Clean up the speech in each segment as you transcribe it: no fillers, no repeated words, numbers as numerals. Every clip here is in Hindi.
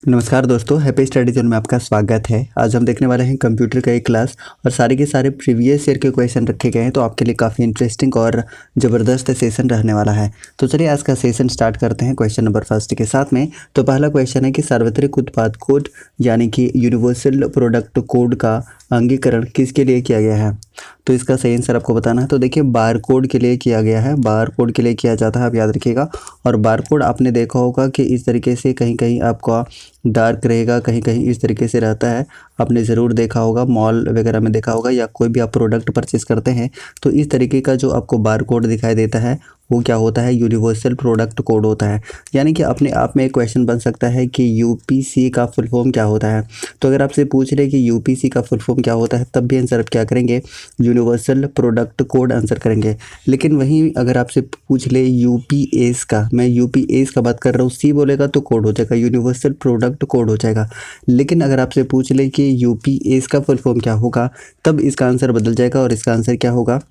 नमस्कार दोस्तों, हैप्पी स्टडी जोन में आपका स्वागत है। आज हम देखने वाले हैं कंप्यूटर का एक क्लास और सारे के सारे प्रीवियस ईयर के क्वेश्चन रखे गए हैं, तो आपके लिए काफ़ी इंटरेस्टिंग और ज़बरदस्त सेशन रहने वाला है। तो चलिए आज का सेशन स्टार्ट करते हैं क्वेश्चन नंबर फर्स्ट के साथ में। तो पहला क्वेश्चन है कि सार्वत्रिक उत्पाद कोड यानी कि यूनिवर्सल प्रोडक्ट कोड का अंगीकरण किसके लिए किया गया है? तो इसका सही आंसर आपको बताना है। तो देखिए बार कोड के लिए किया गया है, बार कोड के लिए किया जाता है, आप याद रखिएगा। और बार कोड आपने देखा होगा कि इस तरीके से कहीं कहीं आपका डार्क रहेगा, कहीं कहीं इस तरीके से रहता है। आपने ज़रूर देखा होगा, मॉल वगैरह में देखा होगा या कोई भी आप प्रोडक्ट परचेस करते हैं तो इस तरीके का जो आपको बार कोड दिखाई देता है वो क्या होता है? यूनिवर्सल प्रोडक्ट कोड होता है। यानी कि अपने आप में एक क्वेश्चन बन सकता है कि यूपीसी का फुल फॉर्म क्या होता है। तो अगर आपसे पूछ रहे कि यूपीसी का फुल फॉर्म क्या होता है, तब भी आंसर आप क्या करेंगे? यूनिवर्सल प्रोडक्ट कोड आंसर करेंगे। लेकिन वहीं अगर आपसे पूछ ले यूपीएस का, मैं यूपीएस का बात कर रहा हूँ, सी बोलेगा तो कोड हो जाएगा, यूनिवर्सल प्रोडक्ट कोड हो जाएगा। लेकिन अगर आपसे पूछ ले कि यूपीएस का फुल फॉर्म क्या होगा, तब इसका आंसर बदल जाएगा और इसका आंसर क्या होगा?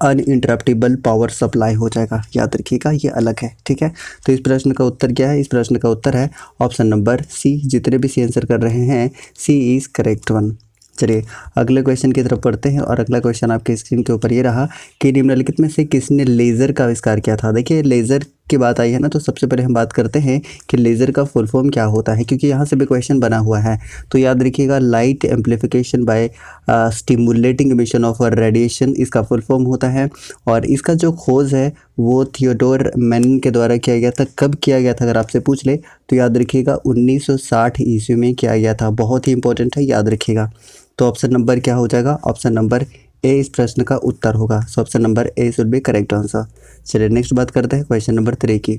अनइंटरप्टेबल पावर सप्लाई हो जाएगा। याद रखिएगा, ये अलग है, ठीक है। तो इस प्रश्न का उत्तर क्या है? इस प्रश्न का उत्तर है ऑप्शन नंबर सी। जितने भी सी आंसर कर रहे हैं, सी इज करेक्ट वन। चलिए अगले क्वेश्चन की तरफ पढ़ते हैं और अगला क्वेश्चन आपके स्क्रीन के ऊपर ये रहा कि निम्नलिखित में से किसने लेज़र का आविष्कार किया था? देखिए लेज़र की बात आई है ना, तो सबसे पहले हम बात करते हैं कि लेज़र का फुल फॉर्म क्या होता है, क्योंकि यहाँ से भी क्वेश्चन बना हुआ है। तो याद रखिएगा, light amplification by stimulating emission of radiation इसका फुल फॉर्म होता है। और इसका जो खोज है वो थियोडोर मैनन के द्वारा किया गया था। कब किया गया था अगर आपसे पूछ ले तो याद रखिएगा 1960 ईस्वी में किया गया था। बहुत ही इंपॉर्टेंट है, याद रखिएगा। तो ऑप्शन नंबर क्या हो जाएगा? ऑप्शन नंबर ए इस प्रश्न का उत्तर होगा। So option number A should be correct answer. चलिए नेक्स्ट बात करते हैं क्वेश्चन नंबर 3 की।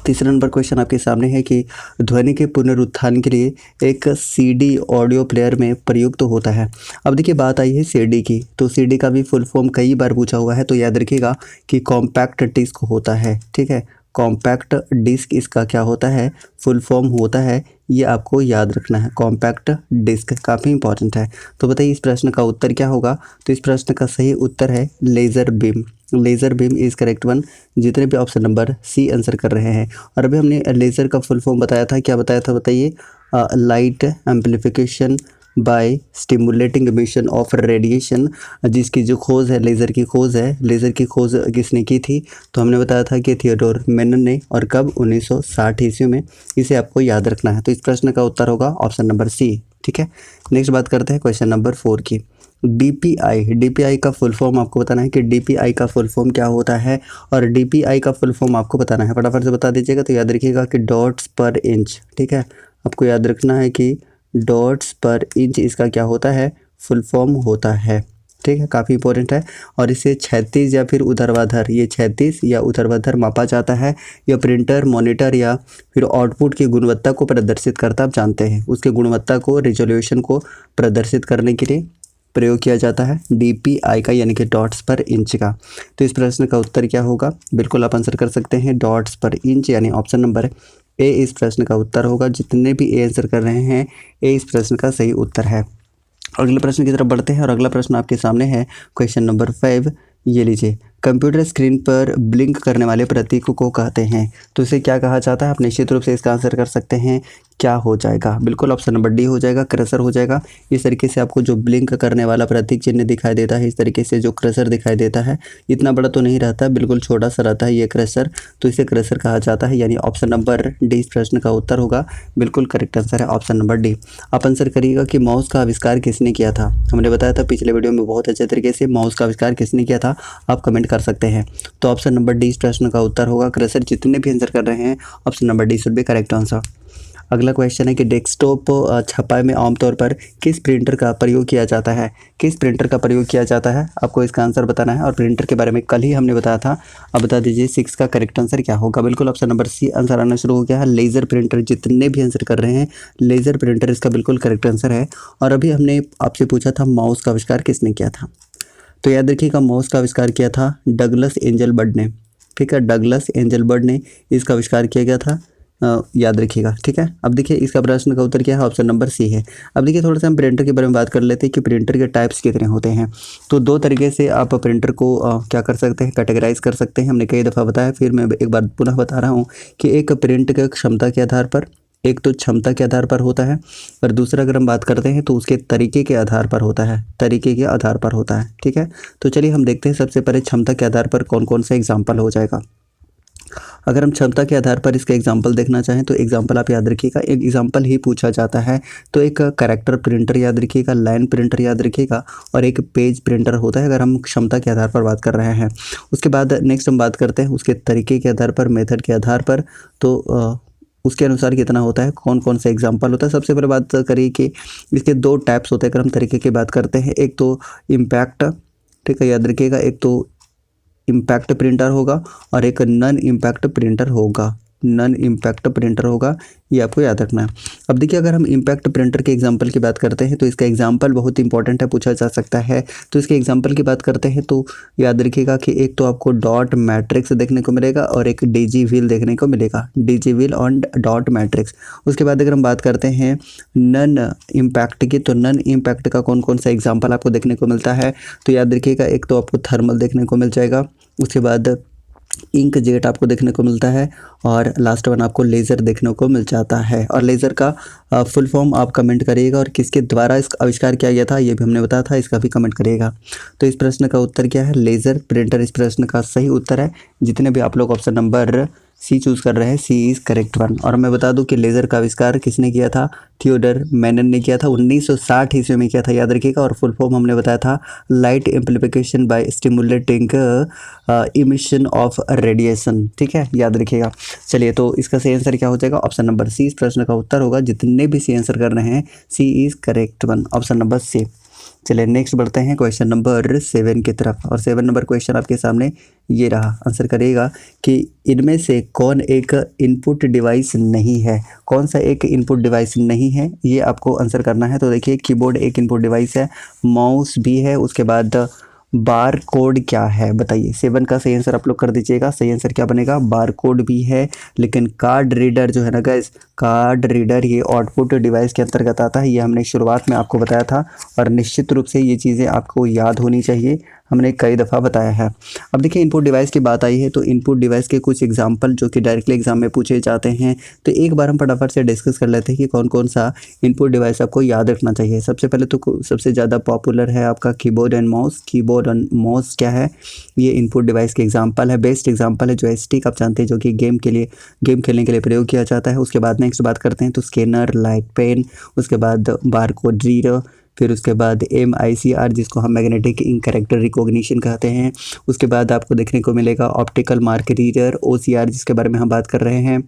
तीसरा नंबर क्वेश्चन आपके सामने है कि ध्वनि के पुनरुत्थान के लिए एक सीडी ऑडियो प्लेयर में प्रयुक्त होता है। अब देखिए बात आई है सीडी की, तो सीडी का भी फुल फॉर्म कई बार पूछा हुआ है। तो याद रखिएगा कि कॉम्पैक्ट डिस्क होता है, ठीक है। कॉम्पैक्ट डिस्क इसका क्या होता है? फुल फॉर्म होता है, ये आपको याद रखना है। कॉम्पैक्ट डिस्क काफ़ी इंपॉर्टेंट है। तो बताइए इस प्रश्न का उत्तर क्या होगा? तो इस प्रश्न का सही उत्तर है laser beam. Laser beam is correct one. जितने भी ऑप्शन नंबर सी आंसर कर रहे हैं। और अभी हमने लेज़र का फुल फॉर्म बताया था, क्या बताया था बताइए? Light amplification by stimulating emission of radiation, जिसकी जो खोज है, लेज़र की खोज है, लेज़र की खोज किसने की थी? तो हमने बताया था कि थियोडोर मैनन ने। और कब? 1960 ईस्वी में। इसे आपको याद रखना है। तो इस प्रश्न का उत्तर होगा ऑप्शन नंबर सी, ठीक है। नेक्स्ट बात करते हैं क्वेश्चन नंबर 4 की। डीपीआई, डीपीआई का फुल फॉर्म आपको बताना है कि डीपीआई का फुल फॉर्म क्या होता है। और डीपीआई का फुल फॉर्म आपको बताना है, फटाफट से बता दीजिएगा। तो याद रखिएगा कि डॉट्स पर इंच, ठीक है। आपको याद रखना है कि डॉट्स पर इंच इसका क्या होता है? फुल फॉर्म होता है, ठीक है। काफ़ी इंपॉर्टेंट है। और इसे क्षैतिज या फिर ऊर्ध्वाधर, ये क्षैतिज या ऊर्ध्वाधर मापा जाता है। यह प्रिंटर मॉनिटर या फिर आउटपुट की गुणवत्ता को प्रदर्शित करता, आप जानते हैं, उसके गुणवत्ता को, रिजोल्यूशन को प्रदर्शित करने के लिए प्रयोग किया जाता है डीपीआई का, यानी कि डॉट्स पर इंच का। तो इस प्रश्न का उत्तर क्या होगा? बिल्कुल आप आंसर कर सकते हैं, डॉट्स पर इंच, यानी ऑप्शन नंबर ए इस प्रश्न का उत्तर होगा। जितने भी ए आंसर कर रहे हैं, ए इस प्रश्न का सही उत्तर है। अगले प्रश्न की तरफ बढ़ते हैं और अगला प्रश्न आपके सामने है क्वेश्चन नंबर 5। ये लीजिए, कंप्यूटर स्क्रीन पर ब्लिंक करने वाले प्रतीक को कहते हैं। तो इसे क्या कहा जाता है? आप निश्चित रूप से इसका आंसर कर सकते हैं। क्या हो जाएगा? बिल्कुल ऑप्शन नंबर डी हो जाएगा, क्रसर हो जाएगा। इस तरीके से आपको जो ब्लिंक करने वाला प्रतीक चिन्ह दिखाई देता है, इस तरीके से जो क्रसर दिखाई देता है, इतना बड़ा तो नहीं रहता, बिल्कुल छोटा सा रहता है ये क्रसर। तो इसे क्रसर कहा जाता है, यानी ऑप्शन नंबर डी इस प्रश्न का उत्तर होगा। बिल्कुल करेक्ट आंसर है ऑप्शन नंबर डी। आप आंसर करिएगा कि माउस का आविष्कार किसने किया था? हमने बताया था पिछले वीडियो में बहुत अच्छे तरीके से, माउस का आविष्कार किसने किया था, आप कमेंट कर सकते हैं। तो ऑप्शन नंबर डी इस प्रश्न का उत्तर होगा। क्रसर जितने भी आंसर कर रहे हैं, option number D should be correct answer. अगला क्वेश्चन है कि डेस्कटॉप छपाई में आमतौर पर किस प्रिंटर का प्रयोग किया जाता है? किस प्रिंटर का प्रयोग किया जाता है, आपको इसका आंसर बताना है। और प्रिंटर के बारे में कल ही हमने बताया था। अब बता दीजिए 6 का करेक्ट आंसर क्या होगा? बिल्कुल ऑप्शन नंबर सी आंसर आना शुरू हो गया है। लेज़र प्रिंटर, जितने भी आंसर कर रहे हैं, लेज़र प्रिंटर इसका बिल्कुल करेक्ट आंसर है। और अभी हमने आपसे पूछा था माउस का आविष्कार किसने किया था। तो याद रखिएगा, माउस का आविष्कार किया था डगलस एंजलबर्ड ने, ठीक है। डगलस एंजलबर्ड ने इसका आविष्कार किया गया था, याद रखिएगा, ठीक है। अब देखिए इसका प्रश्न का उत्तर क्या है? ऑप्शन नंबर सी है। अब देखिए थोड़ा सा हम प्रिंटर के बारे में बात कर लेते हैं कि प्रिंटर के टाइप्स कितने होते हैं। तो दो तरीके से आप प्रिंटर को क्या कर सकते हैं? कैटेगराइज कर सकते हैं। हमने कई दफ़ा बताया, फिर मैं एक बार पुनः बता रहा हूँ कि एक प्रिंट के क्षमता के आधार पर, एक तो क्षमता के आधार पर होता है और दूसरा अगर हम बात करते हैं तो उसके तरीके के आधार पर होता है, तरीके के आधार पर होता है। ठीक है, तो चलिए हम देखते हैं सबसे पहले क्षमता के आधार पर कौन कौन सा एग्जाम्पल हो जाएगा। अगर हम क्षमता के आधार पर इसका एग्जाम्पल देखना चाहें तो एग्जाम्पल आप याद रखिएगा, एक एग्जाम्पल ही पूछा जाता है तो एक कैरेक्टर प्रिंटर याद रखिएगा, लाइन प्रिंटर याद रखिएगा और एक पेज प्रिंटर होता है अगर हम क्षमता के आधार पर बात कर रहे हैं। उसके बाद नेक्स्ट हम बात करते हैं उसके तरीके के आधार पर, मेथड के आधार पर, तो उसके अनुसार कितना होता है, कौन कौन सा एग्जाम्पल होता है। सबसे पहले बात करिए कि इसके दो टाइप्स होते हैं अगर हम तरीके की बात करते हैं, एक तो इम्पैक्ट, ठीक है याद रखिएगा, एक तो इम्पैक्ट प्रिंटर होगा और एक नॉन इम्पैक्ट प्रिंटर होगा, नॉन इम्पैक्ट प्रिंटर होगा, ये आपको याद रखना है। अब देखिए अगर हम इम्पैक्ट प्रिंटर के एग्जांपल की बात करते हैं तो इसका एग्जांपल बहुत इंपॉर्टेंट है, पूछा जा सकता है। तो इसके एग्जांपल की बात करते हैं तो याद रखिएगा कि एक तो आपको डॉट मैट्रिक्स देखने को मिलेगा और एक डीजी व्हील देखने को मिलेगा, डीजी व्हील और डॉट मैट्रिक्स। उसके बाद अगर हम बात करते हैं नॉन इम्पैक्ट की, तो नॉन इम्पैक्ट का कौन कौन सा एग्जाम्पल आपको देखने को मिलता है, तो याद रखिएगा एक तो आपको थर्मल देखने को मिल जाएगा, उसके बाद इंक जेट आपको देखने को मिलता है और लास्ट वन आपको लेज़र देखने को मिल जाता है। और लेज़र का फुल फॉर्म आप कमेंट करिएगा और किसके द्वारा इसका आविष्कार किया गया था ये भी हमने बताया था, इसका भी कमेंट करिएगा। तो इस प्रश्न का उत्तर क्या है, लेज़र प्रिंटर इस प्रश्न का सही उत्तर है। जितने भी आप लोग ऑप्शन नंबर सी चूज़ कर रहे हैं, सी इज़ करेक्ट वन। और मैं बता दूं कि लेज़र का आविष्कार किसने किया था, थियोडर मैनन ने किया था, 1960 ईस्वी में किया था, याद रखिएगा। और फुल फॉर्म हमने बताया था light amplification by stimulating emission of radiation, ठीक है याद रखिएगा। चलिए तो इसका सही आंसर क्या हो जाएगा, ऑप्शन नंबर सी इस प्रश्न का उत्तर होगा। जितने भी सी आंसर कर रहे हैं C is correct one, option number C. चलिए नेक्स्ट बढ़ते हैं क्वेश्चन नंबर 7 की तरफ। और 7 नंबर क्वेश्चन आपके सामने ये रहा, आंसर करिएगा कि इनमें से कौन एक इनपुट डिवाइस नहीं है, कौन सा एक इनपुट डिवाइस नहीं है ये आपको आंसर करना है। तो देखिए कीबोर्ड एक इनपुट डिवाइस है, माउस भी है, उसके बाद बार कोड क्या है बताइए। 7 का सही आंसर आप लोग कर दीजिएगा, सही आंसर क्या बनेगा, बार कोड भी है। लेकिन कार्ड रीडर जो है ना गाइस, कार्ड रीडर ये आउटपुट डिवाइस के अंतर्गत आता है, ये हमने शुरुआत में आपको बताया था और निश्चित रूप से ये चीज़ें आपको याद होनी चाहिए, हमने कई दफ़ा बताया है। अब देखिए इनपुट डिवाइस की बात आई है तो इनपुट डिवाइस के कुछ एग्जांपल जो कि डायरेक्टली एग्जाम में पूछे जाते हैं, तो एक बार हम फटाफट से डिस्कस कर लेते हैं कि कौन कौन सा इनपुट डिवाइस आपको याद रखना चाहिए। सबसे पहले तो सबसे ज़्यादा पॉपुलर है आपका keyboard and mouse. Keyboard and mouse क्या है, ये इनपुट डिवाइस के एग्जाम्पल है, बेस्ट एग्जाम्पल है। जॉयस्टिक आप जानते हैं जो कि गेम खेलने के लिए प्रयोग किया जाता है। उसके बाद नेक्स्ट बात करते हैं तो स्कैनर, लाइट पेन, उसके बाद बारकोड रीडर, फिर उसके बाद MICR जिसको हम मैग्नेटिक इंक कैरेक्टर रिकॉग्निशन कहते हैं। उसके बाद आपको देखने को मिलेगा ऑप्टिकल मार्क रीडर, OCR जिसके बारे में हम बात कर रहे हैं,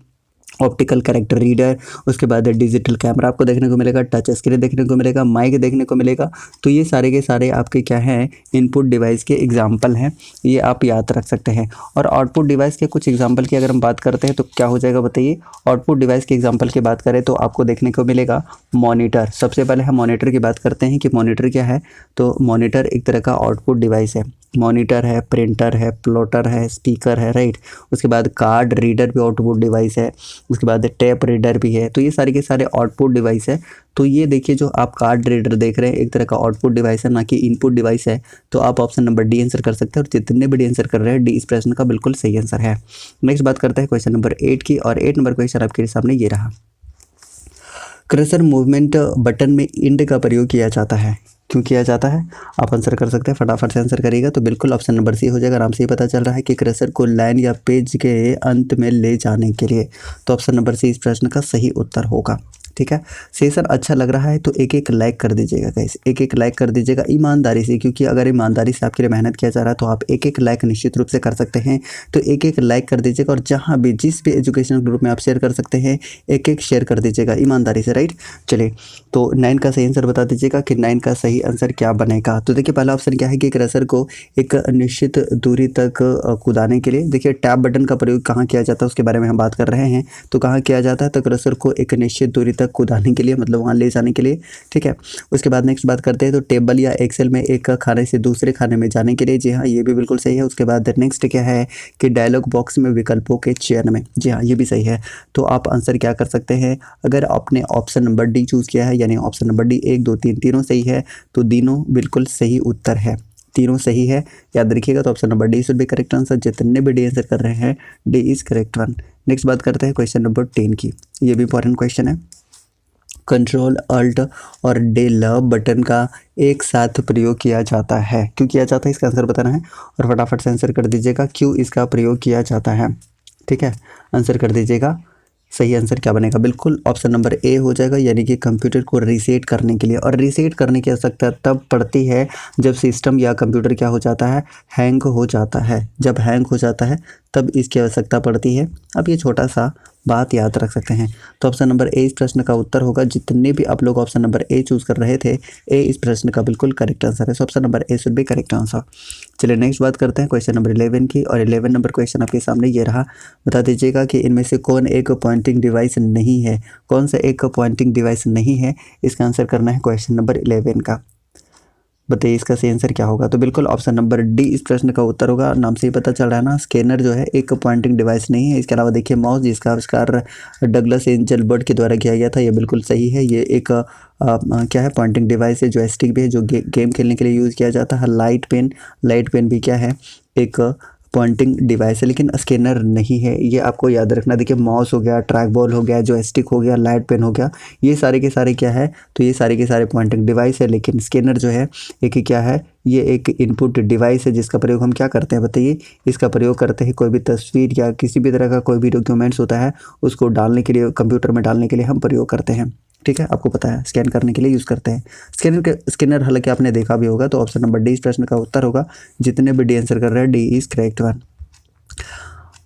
ऑप्टिकल कैरेक्टर रीडर। उसके बाद डिजिटल कैमरा आपको देखने को मिलेगा, टच स्क्रीन देखने को मिलेगा, माइक देखने को मिलेगा। तो ये सारे के सारे आपके क्या हैं, इनपुट डिवाइस के एग्जाम्पल हैं, ये आप याद रख सकते हैं। और आउटपुट डिवाइस के कुछ एग्जाम्पल की अगर हम बात करते हैं तो क्या हो जाएगा बताइए। आउटपुट डिवाइस के एग्जाम्पल की बात करें तो आपको देखने को मिलेगा मॉनिटर। सबसे पहले हम मॉनिटर की बात करते हैं कि मॉनिटर क्या है, तो मॉनिटर एक तरह का आउटपुट डिवाइस है। मॉनिटर है, प्रिंटर है, प्लॉटर है, स्पीकर है, राइट। उसके बाद कार्ड रीडर भी आउटपुट डिवाइस है, उसके बाद टेप रीडर भी है। तो ये सारे के सारे आउटपुट डिवाइस है। तो ये देखिए जो आप कार्ड रीडर देख रहे हैं एक तरह का आउटपुट डिवाइस है, ना कि इनपुट डिवाइस है। तो आप ऑप्शन नंबर डी आंसर कर सकते हैं और जितने भी डी आंसर कर रहे हैं डी इस प्रश्न का बिल्कुल सही आंसर है। नेक्स्ट बात करते हैं क्वेश्चन नंबर 8 की। और 8 नंबर क्वेश्चन आपके सामने ये रहा, कर्सर मूवमेंट बटन में इंड का प्रयोग किया जाता है, क्यों किया जाता है, आप आंसर कर सकते हैं। फटाफट से आंसर करिएगा तो बिल्कुल ऑप्शन नंबर सी हो जाएगा। आराम से ही पता चल रहा है कि कर्सर को लाइन या पेज के अंत में ले जाने के लिए, तो ऑप्शन नंबर सी इस प्रश्न का सही उत्तर होगा। ठीक है, सेशन अच्छा लग रहा है तो एक एक लाइक कर दीजिएगा गाइस, एक एक लाइक कर दीजिएगा ईमानदारी से, क्योंकि अगर ईमानदारी से आपके लिए मेहनत किया जा रहा है तो आप एक एक लाइक निश्चित रूप से कर सकते हैं। तो एक एक लाइक कर दीजिएगा और जहाँ भी जिस भी एजुकेशनल ग्रुप में आप शेयर कर सकते हैं एक एक शेयर कर दीजिएगा ईमानदारी से, राइट। चलिए तो 9 का सही आंसर बता दीजिएगा कि 9 का सही आंसर क्या बनेगा। तो देखिए पहला ऑप्शन क्या है कि कर्सर को एक निश्चित दूरी तक कूदाने के लिए, देखिए टैब बटन का प्रयोग कहाँ किया जाता है उसके बारे में हम बात कर रहे हैं। तो कहाँ किया जाता है, तो कर्सर को एक निश्चित दूरी तक कूदाने के लिए, मतलब वहाँ ले जाने के लिए, ठीक है। उसके बाद नेक्स्ट बात करते हैं तो टेबल या एक्सेल में एक खाने से दूसरे खाने में जाने के लिए, जी हाँ ये भी बिल्कुल सही है। उसके बाद नेक्स्ट क्या है कि डायलॉग बॉक्स में विकल्पों के चयन में, जी हाँ ये भी सही है। तो आप आंसर क्या कर सकते हैं, अगर आपने ऑप्शन नंबर डी चूज़ किया है यानी ऑप्शन नंबर डी 1 2 3 तीनों सही है, तो तीनों बिल्कुल सही उत्तर है। तीनों सही है, याद रखिएगा। तो option number D should be correct answer. जितने भी डी आंसर कर रहे हैं D is correct one. Next बात करते हैं क्वेश्चन नंबर 10 की। ये भी इंपॉर्टेंट क्वेश्चन है। कंट्रोल अल्ट और डेल बटन का एक साथ प्रयोग किया जाता है, क्यों किया जाता है इसका आंसर बताना है और फटाफट से आंसर कर दीजिएगा क्यों इसका प्रयोग किया जाता है। ठीक है, आंसर कर दीजिएगा। सही आंसर क्या बनेगा? बिल्कुल ऑप्शन नंबर ए हो जाएगा, यानी कि कंप्यूटर को रीसेट करने के लिए। और रीसेट करने की आवश्यकता तब पड़ती है जब सिस्टम या कंप्यूटर क्या हो जाता है, हैंग हो जाता है। जब हैंग हो जाता है तब इसकी आवश्यकता पड़ती है। अब ये छोटा सा बात याद रख सकते हैं। तो ऑप्शन नंबर ए इस प्रश्न का उत्तर होगा। जितने भी आप लोग ऑप्शन नंबर ए चूज कर रहे थे, ए इस प्रश्न का बिल्कुल करेक्ट आंसर है। सो option number A should be correct answer. चलिए नेक्स्ट बात करते हैं क्वेश्चन नंबर 11 की। और 11 नंबर क्वेश्चन आपके सामने ये रहा। बता दीजिएगा कि इनमें से कौन एक पॉइंटिंग डिवाइस नहीं है। कौन सा एक पॉइंटिंग डिवाइस नहीं है, इसका आंसर करना है क्वेश्चन नंबर 11 का। बताइए इसका सही आंसर क्या होगा? तो बिल्कुल ऑप्शन नंबर डी इस प्रश्न का उत्तर होगा। नाम से ही पता चल रहा है ना, स्कैनर जो है एक पॉइंटिंग डिवाइस नहीं है। इसके अलावा देखिए माउस, जिसका आविष्कार डगलस एंजल बर्ड के द्वारा किया गया था, ये बिल्कुल सही है। ये एक क्या है, पॉइंटिंग डिवाइस है। जॉयस्टिक भी है जो गेम खेलने के लिए यूज़ किया जाता है। लाइट पेन भी क्या है, एक पॉइंटिंग डिवाइस है, लेकिन स्कैनर नहीं है। ये आपको याद रखना। देखिए माउस हो गया, ट्रैक बॉल हो गया, जॉयस्टिक हो गया, लाइट पेन हो गया, ये सारे के सारे क्या है, तो ये सारे के सारे पॉइंटिंग डिवाइस है। लेकिन स्कैनर जो है एक क्या है, ये एक इनपुट डिवाइस है जिसका प्रयोग हम क्या करते हैं बताइए? इसका प्रयोग करते हैं कोई भी तस्वीर या किसी भी तरह का कोई भी डॉक्यूमेंट्स होता है उसको डालने के लिए, कंप्यूटर में डालने के लिए हम प्रयोग करते हैं। ठीक है, आपको पता है स्कैन करने के लिए यूज़ करते हैं स्कैनर। हालांकि आपने देखा भी होगा। तो ऑप्शन नंबर डी इस प्रश्न का उत्तर होगा। जितने भी डी आंसर कर रहे हैं डी इज करेक्ट वन।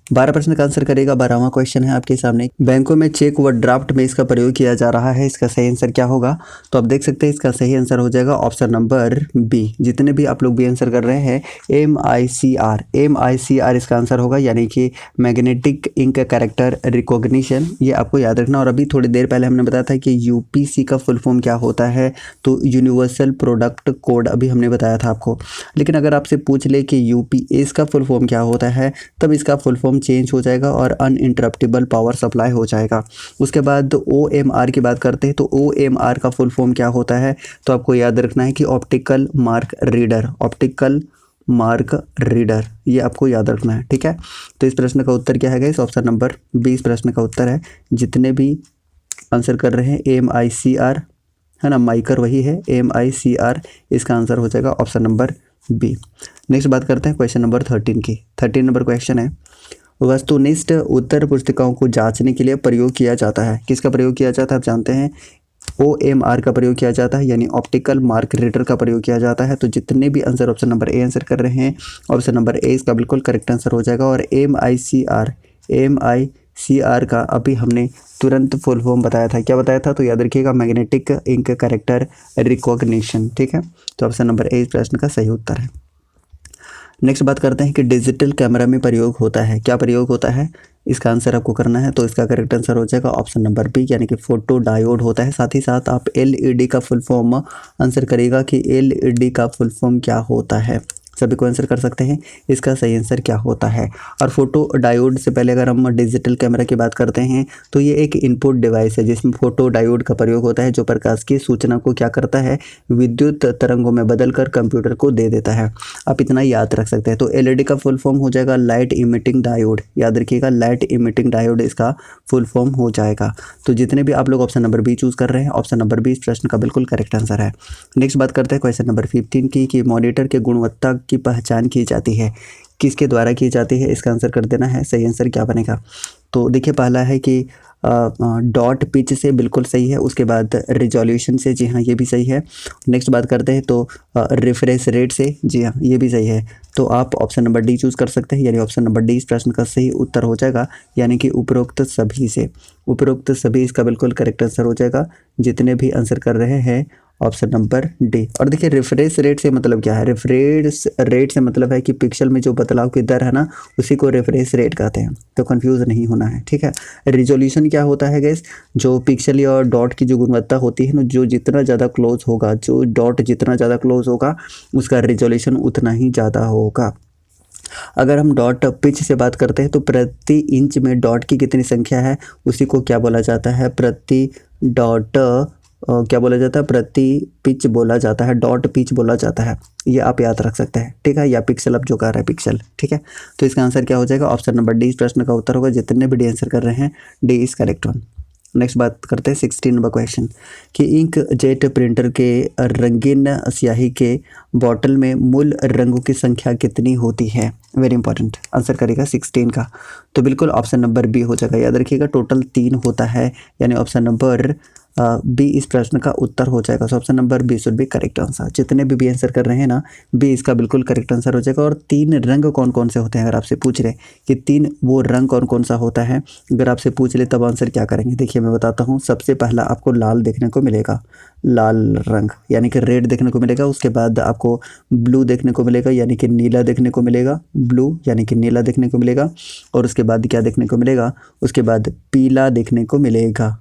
12 प्रश्न का आंसर करेगा। 12वां क्वेश्चन है आपके सामने। बैंकों में चेक व ड्राफ्ट में इसका प्रयोग किया जा रहा है, इसका सही आंसर क्या होगा? तो आप देख सकते हैं इसका सही आंसर हो जाएगा ऑप्शन नंबर बी। जितने भी आप लोग बी आंसर कर रहे हैं MICR इसका आंसर होगा, यानी कि मैग्नेटिक इंक कैरेक्टर रिकॉग्निशन। ये आपको याद रखना। और अभी थोड़ी देर पहले हमने बताया था कि UPC का फुल फॉर्म क्या होता है, तो यूनिवर्सल प्रोडक्ट कोड, अभी हमने बताया था आपको। लेकिन अगर आपसे पूछ ले कि UPS का फुल फॉर्म क्या होता है, तब इसका फुल फॉर्म चेंज हो जाएगा और अनइंटरप्टेबल पावर सप्लाई हो जाएगा। उसके बाद OMR की बात करते हैं। तो OMR का फुल फॉर्म क्या होता है? तो आपको याद रखना है कि ऑप्टिकल मार्क रीडर, ये आपको याद रखना है। ठीक है, तो इस प्रश्न का उत्तर क्या है गाइस? ऑप्शन नंबर बी इस प्रश्न का उत्तर है। जितने भी आंसर कर रहे हैं MICR है ना, माइकर वही है, MICR इसका आंसर हो जाएगा ऑप्शन नंबर बी। नेक्स्ट बात करते हैं क्वेश्चन नंबर 13 की। 13 नंबर क्वेश्चन है। वस्तुनिष्ठ उत्तर पुस्तिकाओं को जांचने के लिए प्रयोग किया जाता है। किसका प्रयोग किया जाता है आप जानते हैं? OMR का प्रयोग किया जाता है, यानी ऑप्टिकल मार्क रीडर का प्रयोग किया जाता है। तो जितने भी answer option number A answer कर रहे हैं, ऑप्शन नंबर ए इसका बिल्कुल करेक्ट आंसर हो जाएगा। और MICR का अभी हमने तुरंत फुल फॉर्म बताया था। क्या बताया था? तो याद रखिएगा, मैग्नेटिक इंक कैरेक्टर रिकॉग्निशन। ठीक है, तो ऑप्शन नंबर ए इस प्रश्न का सही उत्तर है। नेक्स्ट बात करते हैं कि डिजिटल कैमरा में प्रयोग होता है। क्या प्रयोग होता है, इसका आंसर आपको करना है। तो इसका करेक्ट आंसर हो जाएगा ऑप्शन नंबर बी, यानी कि फोटो डायोड होता है। साथ ही साथ आप LED का फुल फॉर्म आंसर करिएगा कि LED का फुल फॉर्म क्या होता है। सभी को आंसर कर सकते हैं इसका सही आंसर क्या होता है। और फोटो डायोड से पहले अगर हम डिजिटल कैमरा की बात करते हैं, तो ये एक इनपुट डिवाइस है जिसमें फोटो डायोड का प्रयोग होता है, जो प्रकाश की सूचना को क्या करता है, विद्युत तरंगों में बदलकर कंप्यूटर को दे देता है। आप इतना याद रख सकते हैं। तो LED का फुल फॉर्म हो जाएगा लाइट इमिटिंग डायोड। याद रखिएगा, लाइट इमिटिंग डायोड इसका फुल फॉर्म हो जाएगा। तो जितने भी आप लोग ऑप्शन नंबर बी चूज कर रहे हैं, ऑप्शन नंबर बी इस प्रश्न का बिल्कुल करेक्ट आंसर है। नेक्स्ट बात करते हैं क्वेश्चन नंबर 15 की, कि मॉनिटर की गुणवत्ता की पहचान की जाती है, किसके द्वारा की जाती है? इसका आंसर कर देना है। सही आंसर क्या बनेगा? तो देखिए पहला है कि डॉट पिच से, बिल्कुल सही है। उसके बाद रिजोल्यूशन से, जी हाँ ये भी सही है। नेक्स्ट बात करते हैं तो रिफ्रेश रेट से, जी हाँ ये भी सही है। तो आप ऑप्शन नंबर डी चूज़ कर सकते हैं, यानी ऑप्शन नंबर डी इस प्रश्न का सही उत्तर हो जाएगा, यानी कि उपरोक्त सभी से। उपरोक्त सभी इसका बिल्कुल करेक्ट आंसर हो जाएगा। जितने भी आंसर कर रहे हैं ऑप्शन नंबर डी। और देखिए रिफ्रेश रेट से मतलब क्या है? रिफ्रेश रेट से मतलब है कि पिक्सल में जो बदलाव की दर है ना, उसी को रिफ्रेश रेट कहते हैं। तो कंफ्यूज नहीं होना है। ठीक है, रिजोल्यूशन क्या होता है गैस? जो पिक्सल या डॉट की जो गुणवत्ता होती है ना, जो जितना ज़्यादा क्लोज होगा, जो डॉट जितना ज़्यादा क्लोज होगा, उसका रिजोल्यूशन उतना ही ज़्यादा होगा। अगर हम डॉट पिच से बात करते हैं, तो प्रति इंच में डॉट की कितनी संख्या है, उसी को क्या बोला जाता है? प्रति डॉट क्या बोला जाता है, प्रति पिच बोला जाता है, डॉट पिच बोला जाता है, ये आप याद रख सकते हैं, ठीक है, या पिक्सल आप जो कह रहे हैं पिक्सल, ठीक है। तो इसका आंसर क्या हो जाएगा, ऑप्शन नंबर डी इस प्रश्न का उत्तर होगा। जितने भी डी आंसर कर रहे हैं D is correct one. Next बात करते हैं 16 नंबर क्वेश्चन कि इंक जेट प्रिंटर के रंगीन स्याही के बॉटल में मूल रंगों की संख्या कितनी होती है। वेरी इंपॉर्टेंट, आंसर करेगा 16 का, तो बिल्कुल ऑप्शन नंबर बी हो जाएगा। याद रखिएगा टोटल 3 होता है, यानी ऑप्शन नंबर बी इस प्रश्न का उत्तर हो जाएगा। So option number B should be correct answer. जितने भी आंसर कर रहे हैं ना, बी इसका बिल्कुल करेक्ट आंसर हो जाएगा। और 3 रंग कौन कौन से होते हैं, अगर आपसे पूछ रहे कि 3 वो रंग कौन कौन सा होता है, अगर आपसे पूछ ले तब आंसर क्या करेंगे। देखिए मैं बताता हूँ, सबसे पहला आपको लाल देखने को मिलेगा, लाल रंग यानी कि रेड देखने को मिलेगा। उसके बाद आपको ब्लू देखने को मिलेगा, यानी कि नीला देखने को मिलेगा, ब्लू यानी कि नीला देखने को मिलेगा। और उसके बाद क्या देखने को मिलेगा, उसके बाद पीला देखने को मिलेगा।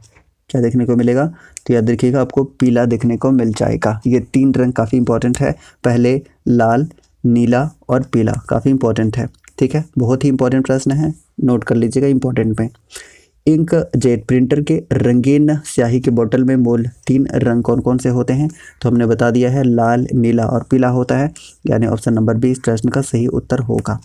क्या देखने को मिलेगा, तो याद रखिएगा आपको पीला देखने को मिल जाएगा। ये 3 रंग काफ़ी इंपॉर्टेंट है, पहले लाल, नीला और पीला, काफ़ी इंपॉर्टेंट है, ठीक है, बहुत ही इंपॉर्टेंट प्रश्न है, नोट कर लीजिएगा इंपॉर्टेंट में। इंक जेट प्रिंटर के रंगीन स्याही के बोतल में मूल 3 रंग कौन कौन से होते हैं, तो हमने बता दिया है लाल, नीला और पीला होता है, यानी ऑप्शन नंबर बी इस प्रश्न का सही उत्तर होगा।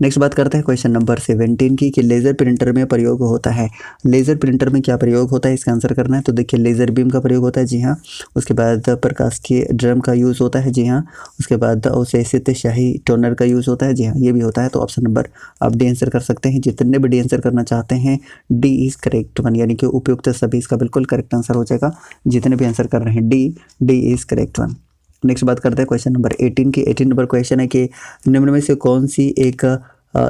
नेक्स्ट बात करते हैं क्वेश्चन नंबर 17 की कि लेज़र प्रिंटर में प्रयोग होता है। लेज़र प्रिंटर में क्या प्रयोग होता है, इसका आंसर करना है। तो देखिए लेज़र बीम का प्रयोग होता है, जी हाँ। उसके बाद प्रकाश के ड्रम का यूज़ होता है, जी हाँ। उसके बाद अवशेषित शाही टोनर का यूज़ होता है, जी हाँ, ये भी होता है। तो ऑप्शन नंबर आप डी आंसर कर सकते हैं। जितने भी डी आंसर करना चाहते हैं डी इज़ करेक्ट वन, यानी कि उपयुक्त सभी इसका बिल्कुल करेक्ट आंसर हो जाएगा। जितने भी आंसर कर रहे हैं D is correct one. Next बात करते हैं क्वेश्चन नंबर 18 की। 18 नंबर क्वेश्चन है कि निम्न में से कौन सी एक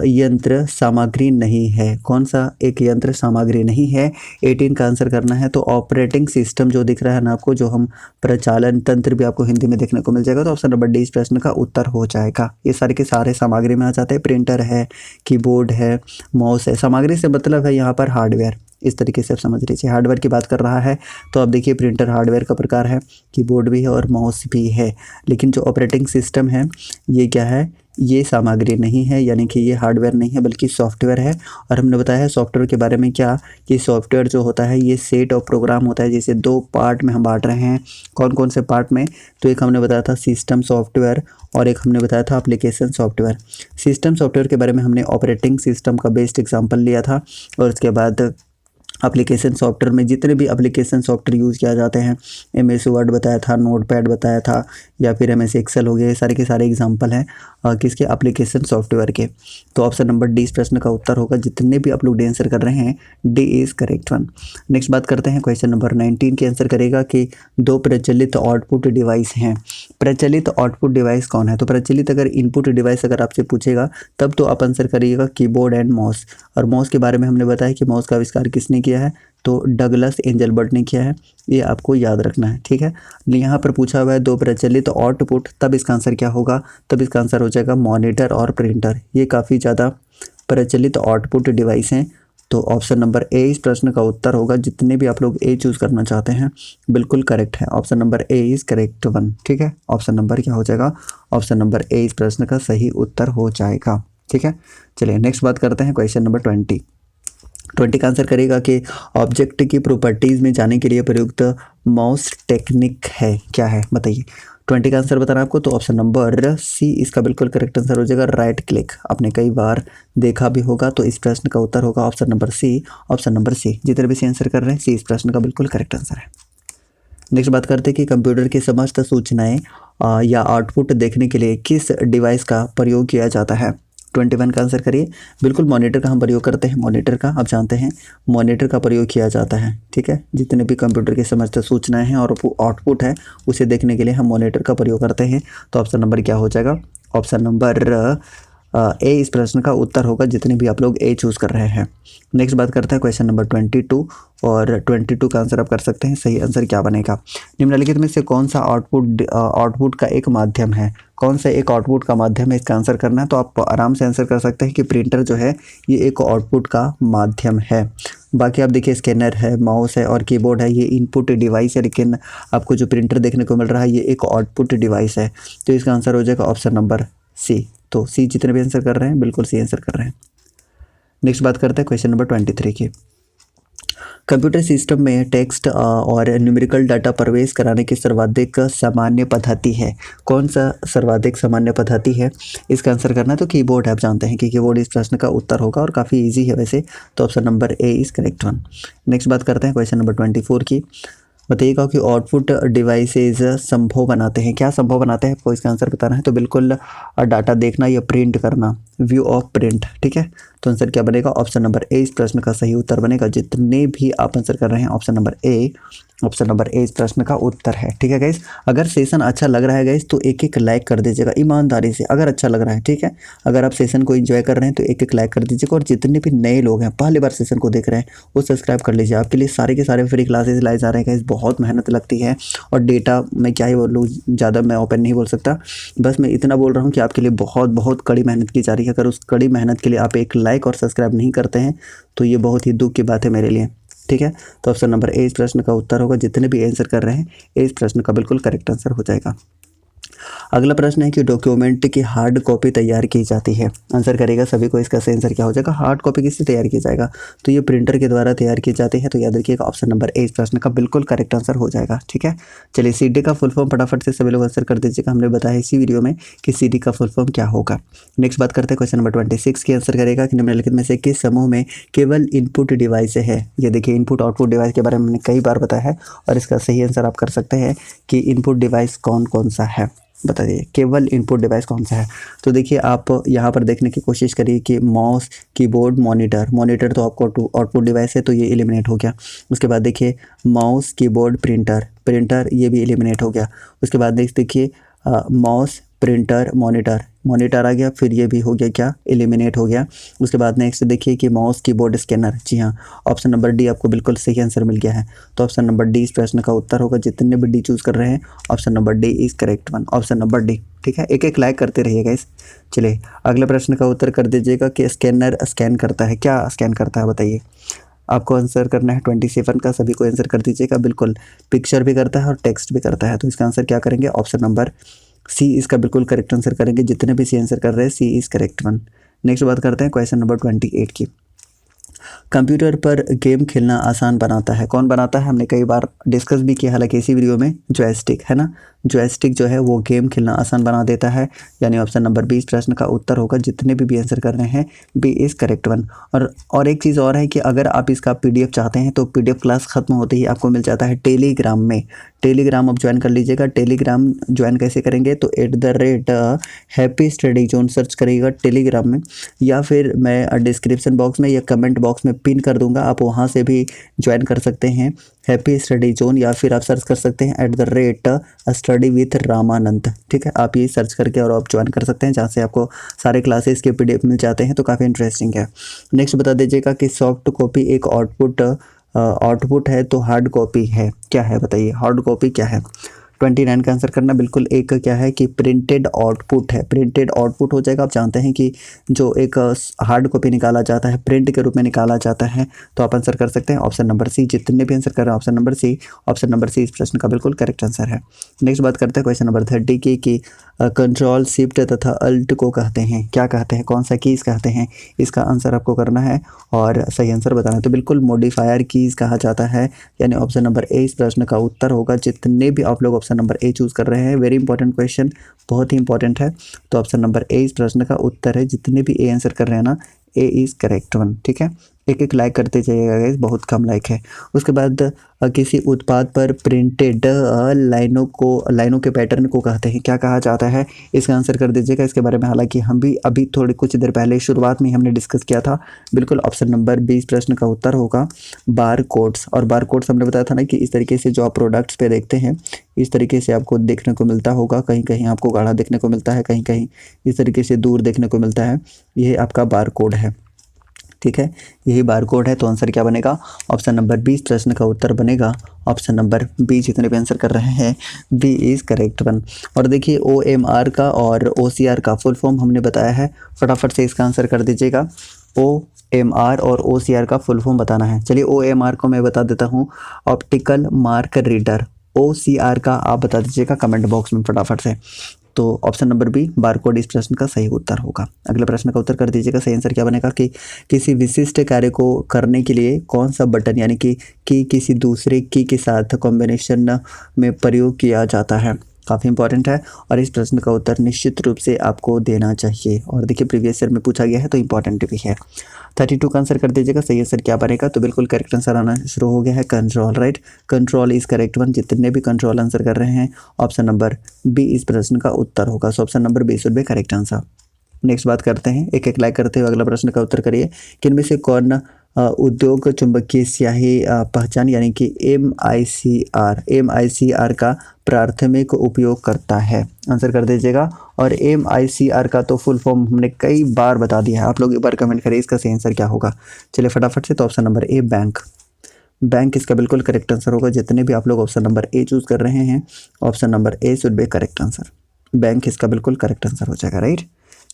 यंत्र सामग्री नहीं है, कौन सा एक यंत्र सामग्री नहीं है। 18 का आंसर करना है। तो ऑपरेटिंग सिस्टम जो दिख रहा है ना आपको, जो हम प्रचालन तंत्र भी आपको हिंदी में देखने को मिल जाएगा, तो ऑप्शन नंबर डी इस प्रश्न का उत्तर हो जाएगा। ये सारे के सारे सामग्री में आ जाते हैं, प्रिंटर है, कीबोर्ड है, माउस है। सामग्री से मतलब है यहाँ पर हार्डवेयर, इस तरीके से आप समझ लीजिए। हार्डवेयर की बात कर रहा है तो आप देखिए प्रिंटर हार्डवेयर का प्रकार है, कीबोर्ड भी है और माउस भी है। लेकिन जो ऑपरेटिंग सिस्टम है ये क्या है, ये सामग्री नहीं है, यानी कि ये हार्डवेयर नहीं है बल्कि सॉफ्टवेयर है। और हमने बताया है सॉफ्टवेयर के बारे में क्या, कि सॉफ्टवेयर जो होता है ये सेट ऑफ प्रोग्राम होता है, जिसे 2 पार्ट में हम बांट रहे हैं। कौन कौन से पार्ट में, तो एक हमने बताया था सिस्टम सॉफ्टवेयर और एक हमने बताया था एप्लीकेशन सॉफ्टवेयर। सिस्टम सॉफ्टवेयर के बारे में हमने ऑपरेटिंग सिस्टम का बेस्ट एग्जाम्पल लिया था। और उसके बाद एप्लीकेशन सॉफ्टवेयर में जितने भी एप्लीकेशन सॉफ्टवेयर यूज़ किया जाते हैं, MS वर्ड बताया था, नोटपैड बताया था, या फिर MS एक्सेल हो गए, सारे के सारे एग्जांपल हैं किसके, एप्लीकेशन सॉफ्टवेयर के। तो ऑप्शन नंबर डी इस प्रश्न का उत्तर होगा। जितने भी आप लोग डी आंसर कर रहे हैं D is correct one. Next बात करते हैं क्वेश्चन नंबर 19 की। आंसर करेगा कि 2 प्रचलित आउटपुट डिवाइस हैं। प्रचलित आउटपुट डिवाइस कौन है, तो प्रचलित अगर इनपुट डिवाइस अगर आपसे पूछेगा तब तो आप आंसर करिएगा कीबोर्ड एंड माउस। और माउस के बारे में हमने बताया कि माउस का आविष्कार किसने किया है, तो डगलस एंजलबर्ट ने किया है, ये आपको याद रखना है, ठीक है। यहाँ पर पूछा हुआ है 2 प्रचलित आउटपुट, तब इसका आंसर क्या होगा, तब इसका आंसर हो जाएगा मॉनिटर और प्रिंटर। ये काफ़ी ज़्यादा प्रचलित आउटपुट डिवाइस हैं। तो ऑप्शन नंबर ए इस प्रश्न का उत्तर होगा। जितने भी आप लोग ए चूज़ करना चाहते हैं बिल्कुल करेक्ट है, option number A is correct one, ठीक है। ऑप्शन नंबर क्या हो जाएगा, ऑप्शन नंबर ए इस प्रश्न का सही उत्तर हो जाएगा, ठीक है। चलिए नेक्स्ट बात करते हैं क्वेश्चन नंबर 20 का आंसर करेगा कि ऑब्जेक्ट की प्रॉपर्टीज़ में जाने के लिए प्रयुक्त माउस टेक्निक है, क्या है बताइए। 20 का आंसर बताना आपको, तो ऑप्शन नंबर सी इसका बिल्कुल करेक्ट आंसर हो जाएगा, राइट क्लिक। आपने कई बार देखा भी होगा, तो इस प्रश्न का उत्तर होगा option number C. Option number C, जितने भी सी आंसर कर रहे हैं सी इस प्रश्न का बिल्कुल करेक्ट आंसर है। नेक्स्ट बात करते हैं कि कंप्यूटर की समस्त सूचनाएं या आउटपुट देखने के लिए किस डिवाइस का प्रयोग किया जाता है। 21 का आंसर करिए। बिल्कुल मॉनिटर का हम प्रयोग करते हैं, मॉनिटर का आप जानते हैं मॉनिटर का प्रयोग किया जाता है, ठीक है। जितने भी कंप्यूटर की समस्त सूचनाएं हैं और आउटपुट है उसे देखने के लिए हम मॉनिटर का प्रयोग करते हैं। तो ऑप्शन नंबर क्या हो जाएगा, ऑप्शन नंबर ए इस प्रश्न का उत्तर होगा। जितने भी आप लोग ए चूज़ कर रहे हैं। नेक्स्ट बात करते हैं क्वेश्चन नंबर 22 और 22 का आंसर आप कर सकते हैं। सही आंसर क्या बनेगा, निम्नलिखित में से कौन सा आउटपुट का एक माध्यम है, कौन सा एक आउटपुट का माध्यम है, इसका आंसर करना है। तो आप आराम से आंसर कर सकते हैं कि प्रिंटर जो है ये एक आउटपुट का माध्यम है। बाकी आप देखिए स्कैनर है, माउस है और कीबोर्ड है, ये इनपुट डिवाइस है, लेकिन आपको जो प्रिंटर देखने को मिल रहा है ये एक आउटपुट डिवाइस है। तो इसका आंसर हो जाएगा ऑप्शन नंबर सी। तो सी जितने भी आंसर कर रहे हैं बिल्कुल सी आंसर कर रहे हैं। नेक्स्ट बात करते हैं क्वेश्चन नंबर 23 की। कंप्यूटर सिस्टम में टेक्स्ट और न्यूमेरिकल डाटा प्रवेश कराने की सर्वाधिक सामान्य पद्धति है? कौन सा सर्वाधिक सामान्य पद्धति है? इसका आंसर करना है तो कीबोर्ड है। आप जानते हैं कि कीबोर्ड इस प्रश्न का उत्तर होगा और काफ़ी इजी है वैसे, तो option number A is correct one. Next बात करते हैं क्वेश्चन नंबर 24 की। बताइएगा कि आउटपुट डिवाइसेज संभव बनाते हैं, क्या संभव बनाते हैं आपको इसका आंसर बताना है। तो बिल्कुल डाटा देखना या प्रिंट करना, व्यू ऑफ प्रिंट, ठीक है। तो आंसर क्या बनेगा? ऑप्शन नंबर ए इस प्रश्न का सही उत्तर बनेगा। जितने भी आप आंसर कर रहे हैं ऑप्शन नंबर ए इस प्रश्न का उत्तर है, ठीक है गाइस। अगर सेशन अच्छा लग रहा है गाइस तो एक एक लाइक कर दीजिएगा ईमानदारी से, अगर अच्छा लग रहा है, ठीक है। अगर आप सेशन को एंजॉय कर रहे हैं तो एक एक लाइक कर दीजिएगा, और जितने भी नए लोग हैं पहली बार सेशन को देख रहे हैं वो सब्सक्राइब कर लीजिए। आपके लिए सारे के सारे फ्री क्लासेस लाए जा रहे हैं गाइस, बहुत मेहनत लगती है, और डेटा में क्या ही बोलूँ, ज़्यादा मैं ओपन नहीं बोल सकता, बस मैं इतना बोल रहा हूँ कि आपके लिए बहुत बहुत कड़ी मेहनत की जा रही है। अगर उस कड़ी मेहनत के लिए आप एक लाइक और सब्सक्राइब नहीं करते हैं तो ये बहुत ही दुख की बात है मेरे लिए, ठीक है। तो ऑप्शन नंबर ए इस प्रश्न का उत्तर होगा। जितने भी आंसर कर रहे हैं ए इस प्रश्न का बिल्कुल करेक्ट आंसर हो जाएगा। अगला प्रश्न है कि डॉक्यूमेंट की हार्ड कॉपी तैयार की जाती है। आंसर करेगा सभी को, इसका सही आंसर क्या हो जाएगा? हार्ड कॉपी किससे तैयार की जाएगा? तो ये प्रिंटर के द्वारा तैयार की जाती है। तो याद रखिएगा ऑप्शन नंबर ए इस प्रश्न का बिल्कुल करेक्ट आंसर हो जाएगा, ठीक है। चलिए सीडी का फुल फॉर्म फटाफट से सभी लोग आंसर कर दीजिएगा। हमने बताया इसी वीडियो में कि सीडी का फुल फॉर्म क्या होगा। नेक्स्ट बात करते हैं क्वेश्चन नंबर 26 की। आंसर करेगा कि निम्नलिखित में से किस समूह में केवल इनपुट डिवाइस है? ये देखिए इनपुट आउटपुट डिवाइस के बारे में मैंने कई बार बताया है, और इसका सही आंसर आप कर सकते हैं कि इनपुट डिवाइस कौन कौन सा है। बताइए केवल इनपुट डिवाइस कौन सा है। तो देखिए आप यहाँ पर देखने की कोशिश करिए कि माउस, कीबोर्ड, मॉनिटर तो आपको आउटपुट डिवाइस है, तो ये एलिमिनेट हो गया। उसके बाद देखिए माउस, कीबोर्ड, प्रिंटर ये भी एलिमिनेट हो गया। उसके बाद नेक्स्ट देखिए माउस, प्रिंटर, मॉनिटर आ गया, फिर ये भी हो गया क्या? एलिमिनेट हो गया। उसके बाद नेक्स्ट देखिए कि माउस, कीबोर्ड, स्कैनर। जी हाँ, ऑप्शन नंबर डी आपको बिल्कुल सही आंसर मिल गया है। तो ऑप्शन नंबर डी इस प्रश्न का उत्तर होगा। जितने भी डी चूज कर रहे हैं option number D is correct one, option number D, ठीक है। एक एक लाइक करते रहिएगा इस। चलिए अगले प्रश्न का उत्तर कर दीजिएगा कि स्कैनर स्कैन करता है, क्या स्कैन करता है बताइए। आपको आंसर करना है 27 का, सभी को आंसर कर दीजिएगा। बिल्कुल पिक्चर भी करता है और टेक्स्ट भी करता है। तो इसका आंसर क्या करेंगे? ऑप्शन नंबर सी इसका बिल्कुल करेक्ट आंसर करेंगे। जितने भी सी आंसर कर रहे हैं C is correct one. Next बात करते हैं क्वेश्चन नंबर 28 की। कंप्यूटर पर गेम खेलना आसान बनाता है, कौन बनाता है? हमने कई बार डिस्कस भी किया हालांकि इसी वीडियो में। जॉयस्टिक है ना, जॉयस्टिक जो है वो गेम खेलना आसान बना देता है, यानी ऑप्शन नंबर 20 प्रश्न का उत्तर होगा। जितने भी आंसर कर रहे हैं बी इज करेक्ट वन। और एक चीज़ और है कि अगर आप इसका पीडीएफ चाहते हैं तो पीडीएफ क्लास खत्म होते ही आपको मिल जाता है टेलीग्राम में। टेलीग्राम आप ज्वाइन कर लीजिएगा। टेलीग्राम ज्वाइन कैसे करेंगे? तो हैप्पी स्टडी जोन सर्च करिएगा टेलीग्राम में, या फिर मैं डिस्क्रिप्शन बॉक्स में या कमेंट बॉक्स में पिन कर दूंगा, आप वहां से भी ज्वाइन कर सकते हैं हैप्पी स्टडी जोन, या फिर आप सर्च कर सकते हैं @स्टडी विथ रामानंद, ठीक है। आप ये सर्च करके और आप ज्वाइन कर सकते हैं, जहाँ से आपको सारे क्लासेस के पीडीएफ मिल जाते हैं। तो काफ़ी इंटरेस्टिंग है। नेक्स्ट बता दीजिएगा कि सॉफ्ट कॉपी एक आउटपुट है तो हार्ड कॉपी है, क्या है बताइए? हार्ड कॉपी क्या है? 29 का आंसर करना। बिल्कुल एक क्या है कि प्रिंटेड आउटपुट है, प्रिंटेड आउटपुट हो जाएगा। आप जानते हैं कि जो एक हार्ड कॉपी निकाला जाता है प्रिंट के रूप में निकाला जाता है। तो आप आंसर कर सकते हैं ऑप्शन नंबर सी। जितने भी आंसर कर रहे हैं ऑप्शन नंबर सी इस प्रश्न का बिल्कुल करेक्ट आंसर है। नेक्स्ट बात करते हैं क्वेश्चन नंबर 30 की कि कंट्रोल शिफ्ट तथा अल्ट को कहते हैं, क्या कहते हैं? कौन सा कीज़ कहते हैं? इसका आंसर आपको करना है और सही आंसर बताना है। तो बिल्कुल मॉडिफायर कीज़ कहा जाता है, यानी ऑप्शन नंबर ए इस प्रश्न का उत्तर होगा। जितने भी आप लोग ऑप्शन नंबर ए चूज़ कर रहे हैं, वेरी इंपॉर्टेंट क्वेश्चन, बहुत ही इंपॉर्टेंट है। तो ऑप्शन नंबर ए इस प्रश्न का उत्तर है। जितने भी ए आंसर कर रहे हैं ना, ए इज़ करेक्ट वन, ठीक है। एक एक लाइक करते जाइएगा गाइस, बहुत कम लाइक है। उसके बाद किसी उत्पाद पर प्रिंटेड लाइनों के पैटर्न को कहते हैं, क्या कहा जाता है? इसका आंसर कर दीजिएगा। इसके बारे में हालांकि हम भी अभी थोड़ी कुछ देर पहले शुरुआत में हमने डिस्कस किया था। बिल्कुल ऑप्शन नंबर 20 प्रश्न का उत्तर होगा बार कोड्स। और बार कोड्स हमने बताया था ना कि इस तरीके से जो आप प्रोडक्ट्स पे देखते हैं इस तरीके से आपको देखने को मिलता होगा। कहीं कहीं आपको गाढ़ा देखने को मिलता है, कहीं कहीं इस तरीके से दूर देखने को मिलता है। यह आपका बार कोड है, ठीक है, यही बार कोड है। तो आंसर क्या बनेगा? ऑप्शन नंबर 20 प्रश्न का उत्तर बनेगा ऑप्शन नंबर बी। जितने भी आंसर कर रहे हैं बी इज़ करेक्ट वन। और देखिए OMR का और OCR का फुल फॉर्म हमने बताया है, फटाफट से इसका आंसर कर दीजिएगा। OMR और OCR का फुल फॉर्म बताना है। चलिए OMR को मैं बता देता हूँ, ऑप्टिकल मार्क रीडर। OCR का आप बता दीजिएगा कमेंट बॉक्स में फटाफट से। तो ऑप्शन नंबर बी बारकोड इस प्रश्न का सही उत्तर होगा। अगले प्रश्न का उत्तर कर दीजिएगा। सही आंसर क्या बनेगा कि किसी विशिष्ट कार्य को करने के लिए कौन सा बटन यानी कि किसी दूसरे की के साथ कॉम्बिनेशन में प्रयोग किया जाता है। काफ़ी इंपॉर्टेंट है और इस प्रश्न का उत्तर निश्चित रूप से आपको देना चाहिए। और देखिए प्रीवियस ईयर में पूछा गया है तो इंपॉर्टेंट भी है। 32 का आंसर कर दीजिएगा। सही आंसर क्या बनेगा, तो बिल्कुल करेक्ट आंसर आना शुरू हो गया है, control. Right, control is correct one. जितने भी कंट्रोल आंसर कर रहे हैं ऑप्शन नंबर बी इस प्रश्न का उत्तर होगा। So option number B should be correct answer. Next बात करते हैं, एक एक लाइक करते हुए अगला प्रश्न का उत्तर करिए कि इनमें से कौन उद्योग चुंबकीय स्याही पहचान यानी कि MICR का प्राथमिक उपयोग करता है। आंसर कर दीजिएगा। और MICR का तो फुल फॉर्म हमने कई बार बता दिया है, आप लोग एक बार कमेंट करिए इसका सही आंसर क्या होगा। चलिए फटाफट से, तो option number A bank. Bank इसका बिल्कुल करेक्ट आंसर होगा। जितने भी आप लोग ऑप्शन नंबर ए चूज कर रहे हैं option number A should be correct answer. Bank इसका बिल्कुल करेक्ट आंसर हो जाएगा। राइट,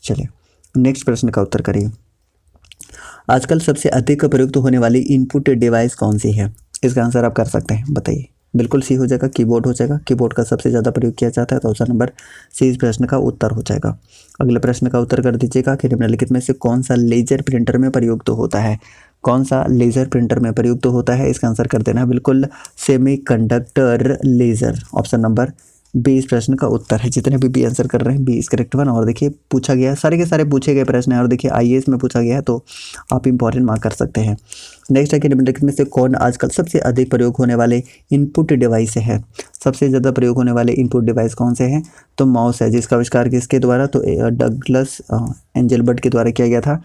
चलिए नेक्स्ट प्रश्न का उत्तर करिए। आजकल सबसे अधिक प्रयुक्त होने वाली इनपुट डिवाइस कौन सी है। इसका आंसर आप कर सकते हैं, बताइए। बिल्कुल सी हो जाएगा, कीबोर्ड हो जाएगा। कीबोर्ड का सबसे ज़्यादा प्रयोग किया जाता है तो ऑप्शन नंबर सी इस प्रश्न का उत्तर हो जाएगा। अगले प्रश्न का उत्तर कर दीजिएगा कि निम्नलिखित में से कौन सा लेजर प्रिंटर में प्रयुक्त होता है। कौन सा लेजर प्रिंटर में प्रयुक्त होता है, इसका आंसर कर देना बिल्कुल semiconductor laser. Option number B इस प्रश्न का उत्तर है। जितने भी बी आंसर कर रहे हैं बी इस करेक्ट वन। और देखिए पूछा गया, सारे के सारे पूछे गए प्रश्न हैं और देखिए IAS में पूछा गया है तो आप इंपॉर्टेंट मार्क कर सकते हैं। नेक्स्ट है कि निम्नलिखित में से कौन आजकल सबसे अधिक प्रयोग होने वाले इनपुट डिवाइस है। सबसे ज़्यादा प्रयोग होने वाले इनपुट डिवाइस कौन से हैं, तो माउस है, जिसका आविष्कार किसके द्वारा, तो डगलस एंजलबर्ट के द्वारा किया गया था।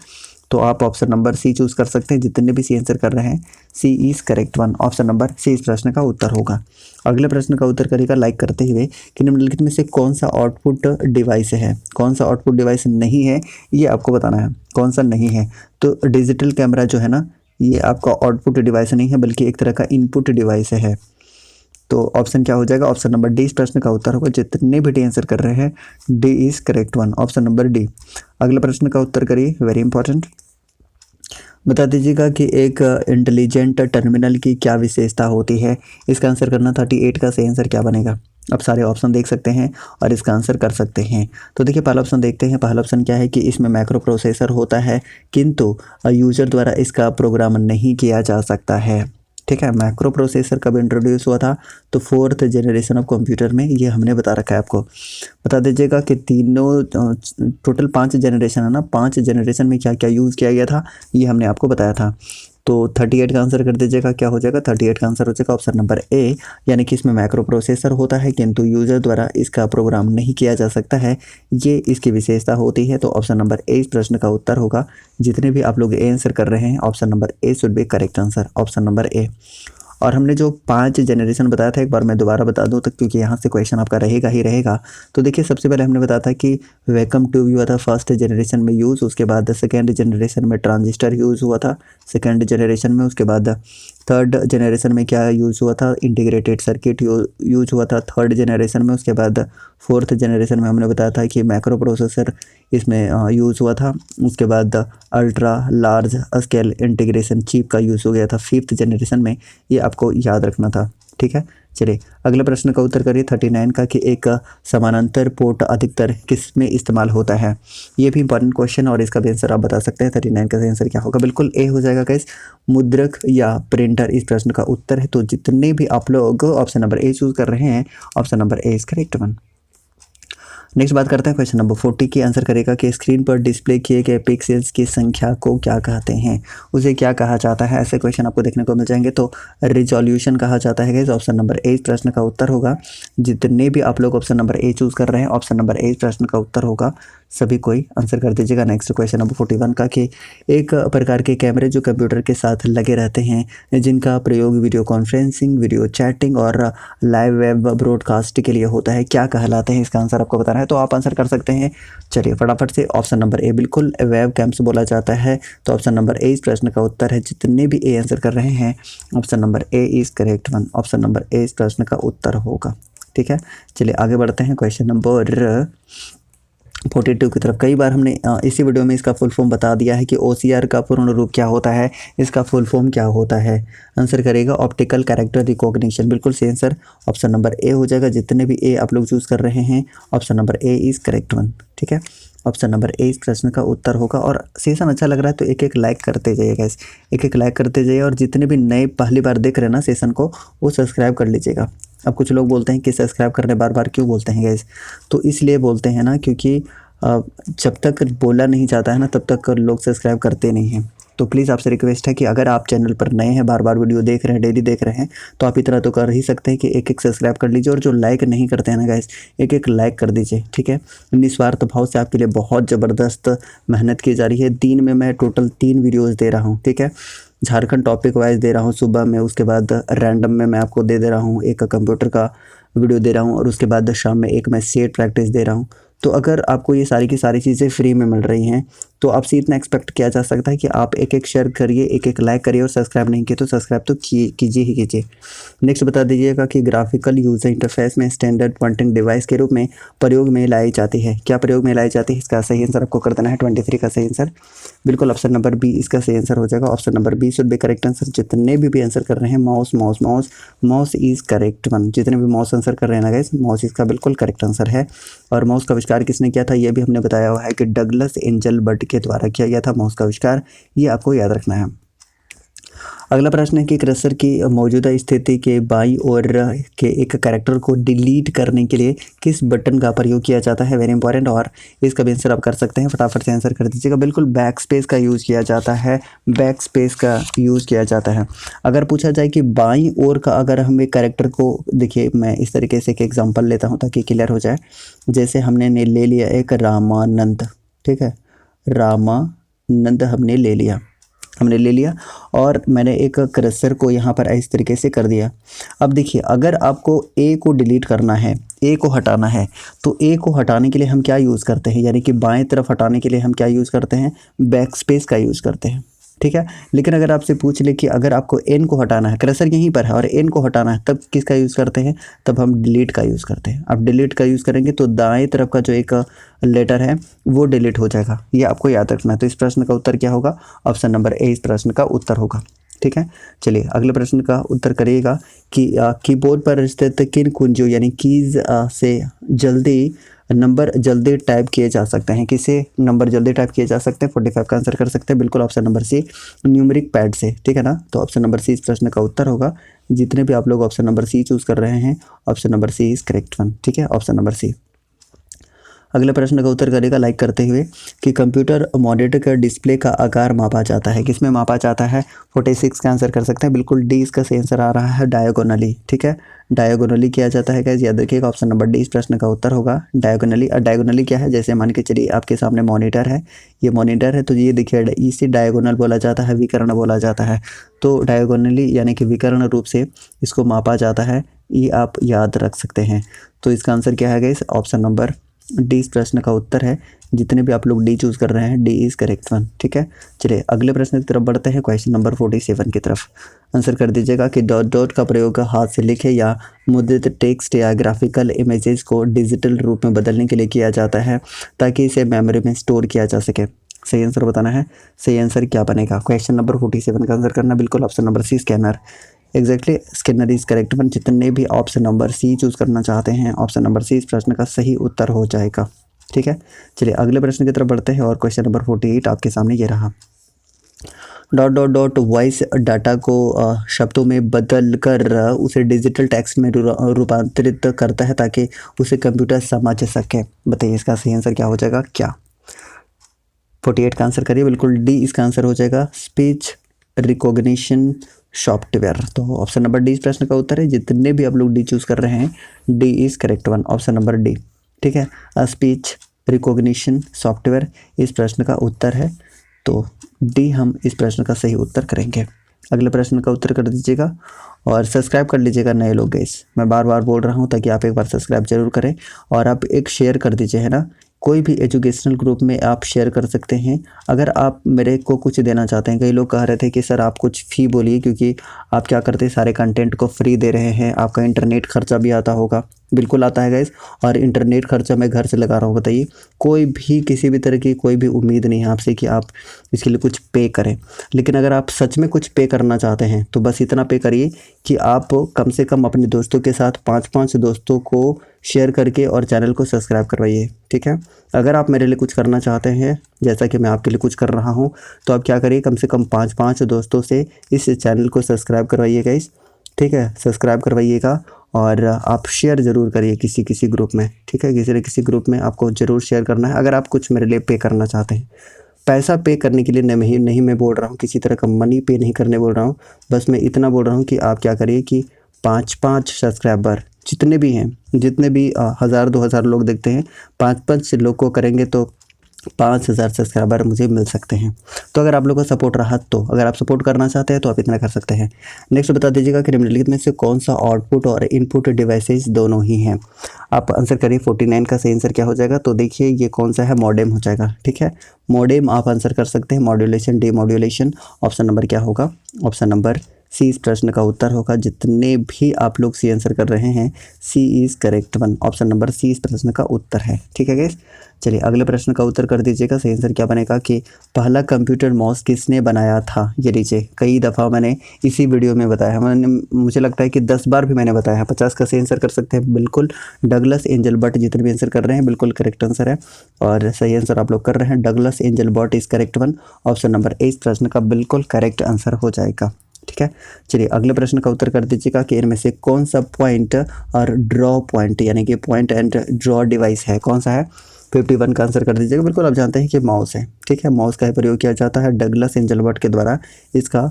तो आप ऑप्शन नंबर सी चूज कर सकते हैं। जितने भी सी आंसर कर रहे हैं C is correct one. Option number C इस प्रश्न का उत्तर होगा। अगले प्रश्न का उत्तर करेगा लाइक करते हुए कि निम्नलिखित में से कौन सा आउटपुट डिवाइस है। कौन सा आउटपुट डिवाइस नहीं है ये आपको बताना है, कौन सा नहीं है। तो डिजिटल कैमरा जो है ना, ये आपका आउटपुट डिवाइस नहीं है बल्कि एक तरह का इनपुट डिवाइस है। तो ऑप्शन क्या हो जाएगा, ऑप्शन नंबर डी इस प्रश्न का उत्तर होगा। जितने भी डी आंसर कर रहे हैं D is correct one. Option number D. अगले प्रश्न का उत्तर करिए, वेरी इंपॉर्टेंट। बता दीजिएगा कि एक इंटेलिजेंट टर्मिनल की क्या विशेषता होती है। इसका आंसर करना 38 का सही आंसर क्या बनेगा। अब सारे ऑप्शन देख सकते हैं और इसका आंसर कर सकते हैं। तो देखिए पहला ऑप्शन देखते हैं। पहला ऑप्शन क्या है कि इसमें माइक्रो प्रोसेसर होता है किंतु यूजर द्वारा इसका प्रोग्राम नहीं किया जा सकता है। ठीक है, माइक्रो प्रोसेसर कब इंट्रोड्यूस हुआ था, तो 4th जनरेशन ऑफ कंप्यूटर में, ये हमने बता रखा है आपको। बता दीजिएगा कि तीनों टोटल 5 जनरेशन है ना, 5 जनरेशन में क्या क्या यूज़ किया गया था ये हमने आपको बताया था। तो 38 का आंसर कर दीजिएगा। क्या हो जाएगा, 38 का आंसर हो जाएगा ऑप्शन नंबर ए, यानी कि इसमें माइक्रो प्रोसेसर होता है किंतु यूज़र द्वारा इसका प्रोग्राम नहीं किया जा सकता है, ये इसकी विशेषता होती है। तो ऑप्शन नंबर ए इस प्रश्न का उत्तर होगा। जितने भी आप लोग ए आंसर कर रहे हैं option number A should be correct answer. Option number A. और हमने जो 5 जनरेशन बताया था एक बार मैं दोबारा बता दूं तक, क्योंकि यहाँ से क्वेश्चन आपका रहेगा ही रहेगा। तो देखिए सबसे पहले हमने बताया था कि वैक्यूम ट्यूब हुआ था फर्स्ट जनरेशन में यूज़, उसके बाद सेकेंड जनरेशन में ट्रांजिस्टर यूज़ हुआ था सेकेंड जनरेशन में, उसके बाद थर्ड जनरेशन में क्या यूज़ हुआ था, इंटीग्रेटेड सर्किट यूज हुआ था थर्ड जनरेशन में, उसके बाद 4th जनरेशन में हमने बताया था कि माइक्रो प्रोसेसर इसमें यूज़ हुआ था, उसके बाद ultra large scale integration chip का यूज़ हो गया था 5th जनरेशन में। ये आपको याद रखना था। ठीक है, चलिए अगले प्रश्न का उत्तर करिए 39 का कि एक समानांतर पोर्ट अधिकतर किस में इस्तेमाल होता है। ये भी इंपॉर्टेंट क्वेश्चन और इसका भी आंसर आप बता सकते हैं। 39 का आंसर क्या होगा, बिल्कुल ए हो जाएगा गाइस, मुद्रक या प्रिंटर इस प्रश्न का उत्तर है। तो जितने भी आप लोग ऑप्शन नंबर ए चूज कर रहे हैं option number A is correct one. Next बात करते हैं क्वेश्चन नंबर 40 की। आंसर करेगा कि स्क्रीन पर डिस्प्ले किए गए पिक्सेल्स की संख्या को क्या कहते हैं, उसे क्या कहा जाता है। ऐसे क्वेश्चन आपको देखने को मिल जाएंगे। तो रिजोल्यूशन कहा जाता है गाइस, ऑप्शन नंबर ए इस प्रश्न का उत्तर होगा। जितने भी आप लोग ऑप्शन नंबर ए चूज कर रहे हैं ऑप्शन नंबर ए इस प्रश्न का उत्तर होगा। सभी कोई आंसर कर दीजिएगा। नेक्स्ट क्वेश्चन नंबर 41 का कि एक प्रकार के कैमरे जो कंप्यूटर के साथ लगे रहते हैं जिनका प्रयोग वीडियो कॉन्फ्रेंसिंग, वीडियो चैटिंग और लाइव वेब ब्रॉडकास्ट के लिए होता है, क्या कहलाते हैं। इसका आंसर आपको बताना है तो आप आंसर कर सकते हैं। चलिए फटाफट से ऑप्शन नंबर ए, बिल्कुल वेब कैम्स बोला जाता है। तो ऑप्शन नंबर ए इस प्रश्न का उत्तर है। जितने भी ए आंसर कर रहे हैं option number A is correct one. Option number A इस प्रश्न का उत्तर होगा। ठीक है, चलिए आगे बढ़ते हैं। क्वेश्चन नंबर 42 की तरफ। कई बार हमने इसी वीडियो में इसका फुल फॉर्म बता दिया है कि OCR का पूर्ण रूप क्या होता है, इसका फुल फॉर्म क्या होता है। आंसर करेगा ऑप्टिकल कैरेक्टर रिकॉग्निशन। बिल्कुल सही आंसर ऑप्शन नंबर ए हो जाएगा। जितने भी ए आप लोग चूज़ कर रहे हैं, option number A is correct one. ठीक है, ऑप्शन नंबर ए इस प्रश्न का उत्तर होगा। और सेशन अच्छा लग रहा है तो एक एक लाइक करते जाइए गाइस, एक एक लाइक करते जाइए। और जितने भी नए पहली बार देख रहे हैं ना सेशन को, वो सब्सक्राइब कर लीजिएगा। अब कुछ लोग बोलते हैं कि सब्सक्राइब करने बार बार क्यों बोलते हैं गाइस, तो इसलिए बोलते हैं ना क्योंकि जब तक बोला नहीं जाता है ना तब तक लोग सब्सक्राइब करते नहीं हैं। तो प्लीज़ आपसे रिक्वेस्ट है कि अगर आप चैनल पर नए हैं, बार बार वीडियो देख रहे हैं, डेली देख रहे हैं, तो आप इतना तो कर ही सकते हैं कि एक एक सब्सक्राइब कर लीजिए। और जो लाइक नहीं करते हैं ना गाइस, एक एक लाइक कर दीजिए। ठीक है, निस्वार्थ भाव से आपके लिए बहुत ज़बरदस्त मेहनत की जा रही है। दिन में मैं टोटल 3 वीडियोज़ दे रहा हूँ। ठीक है, झारखंड टॉपिक वाइज दे रहा हूँ सुबह में, उसके बाद रैंडम में मैं आपको दे रहा हूँ, एक कंप्यूटर का वीडियो दे रहा हूँ, और उसके बाद शाम में एक मैं सेट प्रैक्टिस दे रहा हूँ। तो अगर आपको ये सारी की सारी चीज़ें फ्री में मिल रही हैं तो आपसे इतना एक्सपेक्ट किया जा सकता है कि आप एक एक शेयर करिए, एक एक लाइक करिए, और सब्सक्राइब नहीं किए तो सब्सक्राइब तो कीजिए ही कीजिए। नेक्स्ट बता दीजिएगा कि ग्राफिकल यूजर इंटरफेस में स्टैंडर्ड पॉइंटिंग डिवाइस के रूप में प्रयोग में लाई जाती है। क्या प्रयोग में लाई जाती है, इसका सही आंसर आपको कर देना है। 23 का सही आंसर बिल्कुल ऑप्शन नंबर बी इसका सही आंसर हो जाएगा। Option number B should be correct answer. जितने भी आंसर कर रहे हैं mouse mouse mouse mouse is correct one. जितने भी माउस आंसर कर रहे हैं ना गाइस, माउस इसका बिल्कुल करेक्ट आंसर है। और माउस का आविष्कार किसने किया था, ये भी हमने बताया हुआ है कि डगलस एंजल बर्ट के द्वारा किया गया था माउस का आविष्कार। ये आपको याद रखना है। अगला प्रश्न है कि क्रसर की मौजूदा स्थिति के बाईं ओर के एक कैरेक्टर को डिलीट करने के लिए किस बटन का प्रयोग किया जाता है। वेरी इंपॉर्टेंट, और इसका भी आंसर आप कर सकते हैं, फटाफट से आंसर कर दीजिएगा। बिल्कुल बैक स्पेस का यूज़ किया जाता है, बैक स्पेस का यूज़ किया जाता है। अगर पूछा जाए कि बाईं ओर का, अगर हम एक कैरेक्टर को, देखिए मैं इस तरीके से एक एग्जाम्पल लेता हूँ ताकि क्लियर हो जाए। जैसे हमने ले लिया एक रामानंद, ठीक है, रामानंद हमने ले लिया और मैंने एक क्रसर को यहाँ पर इस तरीके से कर दिया। अब देखिए, अगर आपको ए को डिलीट करना है, ए को हटाना है, तो ए को हटाने के लिए हम क्या यूज़ करते हैं, यानी कि बाएं तरफ हटाने के लिए हम क्या यूज़ करते हैं, बैक स्पेस का यूज़ करते हैं। ठीक है, लेकिन अगर आपसे पूछ ले कि अगर आपको एन को हटाना है, क्रसर यहीं पर है और एन को हटाना है, तब किसका यूज़ करते हैं, तब हम डिलीट का यूज़ करते हैं। अब डिलीट का यूज़ करेंगे तो दाएं तरफ का जो एक लेटर है वो डिलीट हो जाएगा, ये आपको याद रखना है। तो इस प्रश्न का उत्तर क्या होगा, ऑप्शन नंबर ए इस प्रश्न का उत्तर होगा। ठीक है, चलिए अगले प्रश्न का उत्तर करिएगा कि कीबोर्ड पर स्थित किन कुंजियों यानी कीज से नंबर जल्दी टाइप किए जा सकते हैं, किसे नंबर जल्दी टाइप किए जा सकते हैं। 45 का आंसर कर सकते हैं, बिल्कुल option number C, numeric pad से। ठीक है ना, तो ऑप्शन नंबर सी इस प्रश्न का उत्तर होगा। जितने भी आप लोग ऑप्शन नंबर सी चूज़ कर रहे हैं, option number C is correct one. ठीक है, ऑप्शन नंबर सी। अगले प्रश्न का उत्तर करेगा लाइक करते हुए कि कंप्यूटर मॉनिटर का डिस्प्ले का आकार मापा जाता है, किसमें मापा जाता है। 46 का आंसर कर सकते हैं, बिल्कुल डी इसका सही आंसर आ रहा है, डायगोनली। ठीक है, डायगोनली किया जाता है गाइस, याद रखिएगा ऑप्शन नंबर डी इस प्रश्न का उत्तर होगा, डायगोनली। और डायगोनली क्या है, जैसे मान के चलिए आपके सामने मॉनिटर है, ये मॉनिटर है, तो ये देखिए इसे डायगोनल बोला जाता है, विकर्ण बोला जाता है। तो डायगोनली यानी कि विकर्ण रूप से इसको मापा जाता है, ये आप याद रख सकते हैं। तो इसका आंसर क्या है गाइस, ऑप्शन नंबर डी इस प्रश्न का उत्तर है। जितने भी आप लोग डी चूज़ कर रहे हैं, डी इज़ करेक्ट वन। ठीक है, चलिए अगले प्रश्न की तरफ बढ़ते हैं, क्वेश्चन नंबर 47 की तरफ। आंसर कर दीजिएगा कि डॉट डॉट का प्रयोग हाथ से लिखे या मुद्रित टेक्स्ट या ग्राफिकल इमेजेस को डिजिटल रूप में बदलने के लिए किया जाता है ताकि इसे मेमोरी में स्टोर किया जा सके। सही आंसर बताना है, सही आंसर क्या बनेगा। क्वेश्चन नंबर 47 का आंसर करना, बिल्कुल option number C, scanner. Exactly, scanner is correct one. जितने भी ऑप्शन नंबर सी चूज़ करना चाहते हैं, ऑप्शन नंबर सी इस प्रश्न का सही उत्तर हो जाएगा। ठीक है, चलिए अगले प्रश्न की तरफ बढ़ते हैं और क्वेश्चन नंबर 48 आपके सामने ये रहा। Dot dot dot voice data को शब्दों में बदल कर उसे डिजिटल टेक्स्ट में रूपांतरित करता है ताकि उसे कंप्यूटर समझ सके। बताइए इसका सही आंसर क्या हो जाएगा, क्या। 48 का आंसर करिए, बिल्कुल डी इसका आंसर हो जाएगा, स्पीच रिकॉग्निशन सॉफ्टवेयर। तो ऑप्शन नंबर डी इस प्रश्न का उत्तर है। जितने भी आप लोग डी चूज़ कर रहे हैं, D is correct one, option number D. ठीक है, स्पीच रिकॉग्निशन सॉफ्टवेयर इस प्रश्न का उत्तर है, तो डी हम इस प्रश्न का सही उत्तर करेंगे। अगले प्रश्न का उत्तर कर दीजिएगा और सब्सक्राइब कर लीजिएगा नए लोग गाइस, मैं बार बार बोल रहा हूँ ताकि आप एक बार सब्सक्राइब जरूर करें। और आप एक शेयर कर दीजिए, है ना, कोई भी एजुकेशनल ग्रुप में आप शेयर कर सकते हैं। अगर आप मेरे को कुछ देना चाहते हैं, कई लोग कह रहे थे कि सर आप कुछ फ़ी बोलिए, क्योंकि आप क्या करते हैं, सारे कंटेंट को फ्री दे रहे हैं, आपका इंटरनेट खर्चा भी आता होगा, बिल्कुल आता है गाइस। और इंटरनेट खर्चा मैं घर से लगा रहा हूँ, बताइए। कोई भी किसी भी तरह की कोई भी उम्मीद नहीं है आपसे कि आप इसके लिए कुछ पे करें। लेकिन अगर आप सच में कुछ पे करना चाहते हैं तो बस इतना पे करिए कि आप कम से कम अपने दोस्तों के साथ 5-5 दोस्तों को शेयर करके और चैनल को सब्सक्राइब करवाइए, ठीक है। अगर आप मेरे लिए कुछ करना चाहते हैं जैसा कि मैं आपके लिए कुछ कर रहा हूँ, तो आप क्या करिए, कम से कम 5-5 दोस्तों से इस चैनल को सब्सक्राइब करवाइए गाइस, ठीक है। सब्सक्राइब करवाइएगा और आप शेयर ज़रूर करिए किसी किसी ग्रुप में, ठीक है। किसी न किसी ग्रुप में आपको ज़रूर शेयर करना है अगर आप कुछ मेरे लिए पे करना चाहते हैं। पैसा पे करने के लिए नहीं मैं बोल रहा हूँ, किसी तरह का मनी पे नहीं करने बोल रहा हूँ। बस मैं इतना बोल रहा हूँ कि आप क्या करिए कि 5-5 सब्सक्राइबर जितने भी हैं, जितने भी 1000-2000 लोग देखते हैं, 5-5 लोग को करेंगे तो 5000 सब्सक्राइबर मुझे मिल सकते हैं। तो अगर आप लोगों का सपोर्ट रहा, तो अगर आप सपोर्ट करना चाहते हैं तो आप इतना कर सकते हैं। नेक्स्ट बता दीजिएगा कि निम्नलिखित में से कौन सा आउटपुट और इनपुट डिवाइसेस दोनों ही हैं। आप आंसर करिए। 49 का सही आंसर क्या हो जाएगा, तो देखिए ये कौन सा है, मॉडेम हो जाएगा, ठीक है। मॉडेम आप आंसर कर सकते हैं। Modulation, demodulation. ऑप्शन नंबर क्या होगा, ऑप्शन नंबर सी इस प्रश्न का उत्तर होगा। जितने भी आप लोग सी आंसर कर रहे हैं, C is correct one. Option number C इस प्रश्न का उत्तर है, ठीक है गाइस। चलिए अगले प्रश्न का उत्तर कर दीजिएगा। सही आंसर क्या बनेगा कि पहला कंप्यूटर माउस किसने बनाया था। ये लीजिए, कई दफ़ा मैंने इसी वीडियो में बताया है, मुझे लगता है कि 10 बार भी मैंने बताया है। 50 का सही आंसर कर सकते हैं बिल्कुल डगलस एंजल बट। जितने भी आंसर कर रहे हैं बिल्कुल करेक्ट आंसर है और सही आंसर आप लोग कर रहे हैं। Douglas angel but is correct one. Option number A इस प्रश्न का बिल्कुल करेक्ट आंसर हो जाएगा, ठीक है। चलिए अगले प्रश्न का उत्तर कर दीजिएगा कि इनमें से कौन सा पॉइंट और ड्रॉ पॉइंट यानी कि पॉइंट एंड ड्रॉ डिवाइस है, कौन सा है। 51 का आंसर कर दीजिएगा। बिल्कुल आप जानते हैं कि माउस है, ठीक है। माउस का ही प्रयोग किया जाता है। डगलस एंजल बट के द्वारा इसका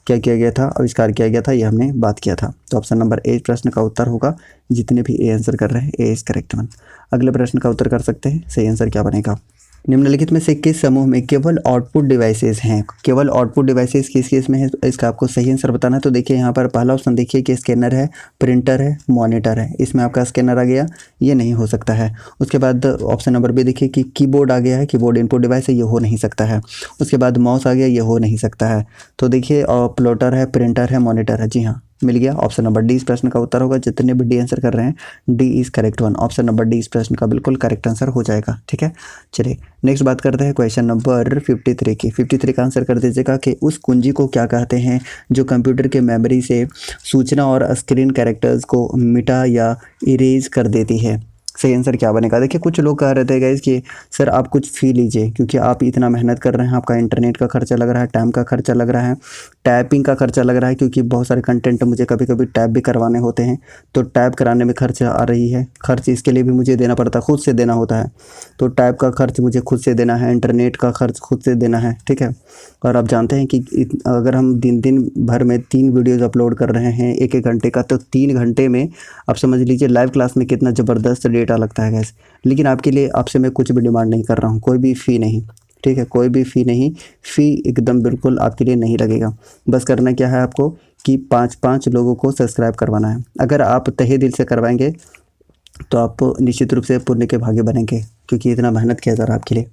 क्या किया गया था, आविष्कार किया गया था, ये हमने बात किया था। तो ऑप्शन नंबर ए प्रश्न का उत्तर होगा। जितने भी ए आंसर कर रहे हैं, ए इज करेक्ट वन। अगले प्रश्न का उत्तर कर सकते हैं। सही आंसर क्या बनेगा, निम्नलिखित में से किस समूह में केवल आउटपुट डिवाइसेस हैं। केवल आउटपुट डिवाइसेस किस किस में है, इसका आपको सही आंसर बताना है। तो देखिए यहाँ पर पहला ऑप्शन देखिए कि स्कैनर है, प्रिंटर है, मॉनिटर है। इसमें आपका स्कैनर आ गया, ये नहीं हो सकता है। उसके बाद ऑप्शन नंबर बी देखिए कि कीबोर्ड आ गया है, कीबोर्ड इनपुट डिवाइस है, ये हो नहीं सकता है। उसके बाद माउस आ गया, ये हो नहीं सकता है। तो देखिए प्लॉटर है, प्रिंटर है, मॉनिटर है, जी हाँ मिल गया। ऑप्शन नंबर डी इस प्रश्न का उत्तर होगा। जितने भी डी आंसर कर रहे हैं, D is correct one. Option number D इस प्रश्न का बिल्कुल करेक्ट आंसर हो जाएगा, ठीक है। चलिए नेक्स्ट बात करते हैं क्वेश्चन नंबर 53 की। 53 का आंसर कर दीजिएगा कि उस कुंजी को क्या कहते हैं जो कंप्यूटर के मेमोरी से सूचना और स्क्रीन कैरेक्टर्स को मिटा या इरेज कर देती है। सही आंसर क्या बनेगा। देखिए कुछ लोग कह रहे थे गाइस कि सर आप कुछ फ़ी लीजिए, क्योंकि आप इतना मेहनत कर रहे हैं, आपका इंटरनेट का खर्चा लग रहा है, टाइम का खर्चा लग रहा है, टाइपिंग का खर्चा लग रहा है, क्योंकि बहुत सारे कंटेंट मुझे कभी कभी टाइप भी करवाने होते हैं, तो टाइप कराने में खर्च आ रही है। खर्च इसके लिए भी मुझे देना पड़ता है, खुद से देना होता है। तो टाइप का खर्च मुझे खुद से देना है, इंटरनेट का खर्च खुद से देना है, ठीक है। और आप जानते हैं कि अगर हम दिन भर में 3 वीडियोज़ अपलोड कर रहे हैं 1-1 घंटे का, तो 3 घंटे में आप समझ लीजिए लाइव क्लास में कितना ज़बरदस्त डेटा लगता है गैस। लेकिन आपके लिए आपसे मैं कुछ भी डिमांड नहीं कर रहा हूँ, कोई भी फ़ी नहीं, ठीक है। कोई भी फ़ी नहीं, फ़ी एकदम बिल्कुल आपके लिए नहीं लगेगा। बस करना क्या है आपको कि 5-5 लोगों को सब्सक्राइब करवाना है। अगर आप तहे दिल से करवाएंगे तो आप निश्चित रूप से पुण्य के भागी बनेंगे, क्योंकि इतना मेहनत किया जा रहा है आपके लिए।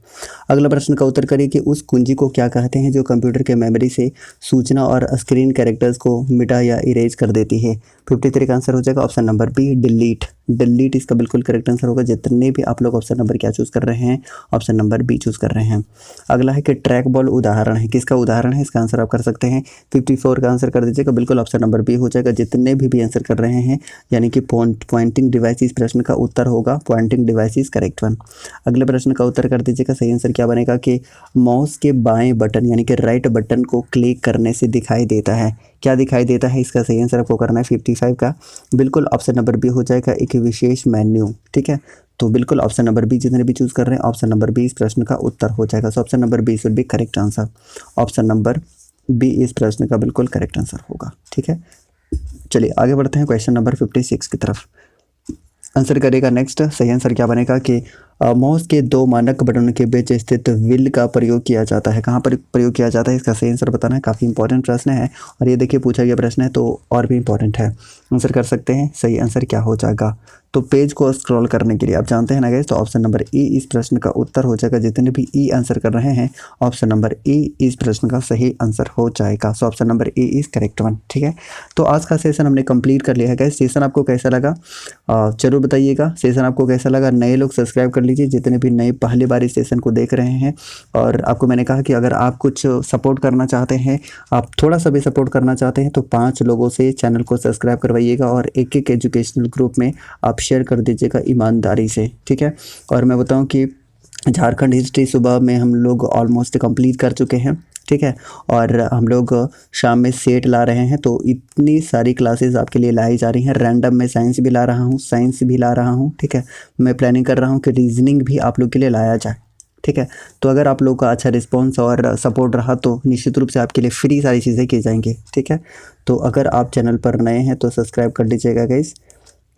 अगला प्रश्न का उत्तर करिए कि उस कुंजी को क्या कहते हैं जो कंप्यूटर के मेमोरी से सूचना और स्क्रीन कैरेक्टर्स को मिटा या इरेज कर देती है। 53 का आंसर हो जाएगा option number B, delete. Delete इसका बिल्कुल करेक्ट आंसर होगा। जितने भी आप लोग ऑप्शन नंबर क्या चूज़ कर रहे हैं, ऑप्शन नंबर बी चूज़ कर रहे हैं। अगला है कि ट्रैक बॉल उदाहरण है, किसका उदाहरण है, इसका आंसर आप कर सकते हैं। 54 का आंसर कर दीजिएगा, बिल्कुल ऑप्शन नंबर बी हो जाएगा। जितने भी आंसर कर रहे हैं, यानी कि पॉइंटिंग डिवाइस इस प्रश्न का उत्तर होगा। Pointing device is correct one. अगले प्रश्न का उत्तर कर दीजिएगा। सही आंसर क्या बनेगा कि माउस के बाएं बटन यानी कि राइट बटन को क्लिक करने से दिखाई देता है। क्या दिखाई देता है, इसका सही आंसर आपको करना है 55 का। बिल्कुल ऑप्शन नंबर बी हो जाएगा, एक विशेष मेन्यू, ठीक है। तो बिल्कुल ऑप्शन नंबर बी जितने भी चूज़ कर रहे हैं, ऑप्शन नंबर बी इस प्रश्न का उत्तर हो जाएगा। So option number B should be correct answer. Option number B इस प्रश्न का बिल्कुल करेक्ट आंसर होगा, ठीक है। चलिए आगे बढ़ते हैं क्वेश्चन नंबर 56 की तरफ। आंसर करेगा नेक्स्ट। सही आंसर क्या बनेगा कि माउस के दो मानक बटनों के बीच स्थित व्हील का प्रयोग किया जाता है। कहाँ पर प्रयोग किया जाता है, इसका सही आंसर बताना है। काफ़ी इंपॉर्टेंट प्रश्न है और ये देखिए पूछा गया प्रश्न है तो और भी इंपॉर्टेंट है। आंसर कर सकते हैं, सही आंसर क्या हो जाएगा। तो पेज को स्क्रॉल करने के लिए आप जानते हैं ना गाइस, तो ऑप्शन नंबर ए इस प्रश्न का उत्तर हो जाएगा। जितने भी ई आंसर कर रहे हैं ऑप्शन नंबर ए इस प्रश्न का सही आंसर हो जाएगा। So option number A is correct one. ठीक है, तो आज का सेशन हमने कंप्लीट कर लिया है गाइस। सेशन आपको कैसा लगा जरूर बताइएगा। सेशन आपको कैसा लगा, नए लोग सब्सक्राइब कर लीजिए जितने भी नए पहली बार इस सेशन को देख रहे हैं। और आपको मैंने कहा कि अगर आप कुछ सपोर्ट करना चाहते हैं, आप थोड़ा सा भी सपोर्ट करना चाहते हैं तो 5 लोगों से चैनल को सब्सक्राइब करवाइएगा और एक एजुकेशनल ग्रुप में आप शेयर कर दीजिएगा ईमानदारी से। ठीक है, और मैं बताऊं कि झारखंड हिस्ट्री सुबह में हम लोग ऑलमोस्ट कंप्लीट कर चुके हैं। ठीक है, और हम लोग शाम में सेट ला रहे हैं। तो इतनी सारी क्लासेस आपके लिए लाई जा रही हैं। रैंडम में साइंस भी ला रहा हूँ, साइंस भी ला रहा हूँ। ठीक है, मैं प्लानिंग कर रहा हूँ कि रीजनिंग भी आप लोग के लिए लाया जाए। ठीक है, तो अगर आप लोग का अच्छा रिस्पॉन्स और सपोर्ट रहा तो निश्चित रूप से आपके लिए फ्री सारी चीज़ें की जाएंगी। ठीक है, तो अगर आप चैनल पर नए हैं तो सब्सक्राइब कर लीजिएगा गाइस।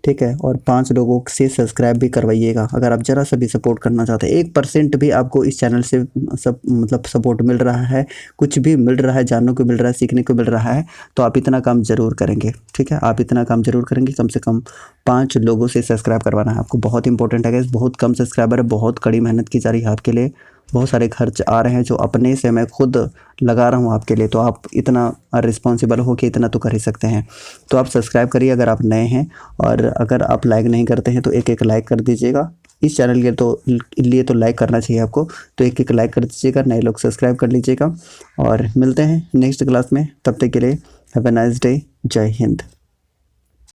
ठीक है, और 5 लोगों से सब्सक्राइब भी करवाइएगा अगर आप ज़रा सा भी सपोर्ट करना चाहते हैं। 1% भी आपको इस चैनल से मतलब सपोर्ट मिल रहा है, कुछ भी मिल रहा है, जानने को मिल रहा है, सीखने को मिल रहा है, तो आप इतना काम ज़रूर करेंगे। ठीक है, आप इतना काम ज़रूर करेंगे, कम से कम 5 लोगों से सब्सक्राइब करवाना है आपको। बहुत इंपॉर्टेंट है गाइस, बहुत कम सब्सक्राइबर है, बहुत कड़ी मेहनत की जा रही है आपके लिए। बहुत सारे खर्च आ रहे हैं जो अपने से मैं खुद लगा रहा हूँ आपके लिए। तो आप इतना रिस्पॉन्सिबल हो कि इतना तो कर ही सकते हैं। तो आप सब्सक्राइब करिए अगर आप नए हैं, और अगर आप लाइक नहीं करते हैं तो एक लाइक कर दीजिएगा। इस चैनल के लिए तो लाइक करना चाहिए आपको, तो एक लाइक कर दीजिएगा। नए लोग सब्सक्राइब कर लीजिएगा और मिलते हैं नेक्स्ट क्लास में। तब तक के लिए हैव अ नाइस डे। जय हिंद।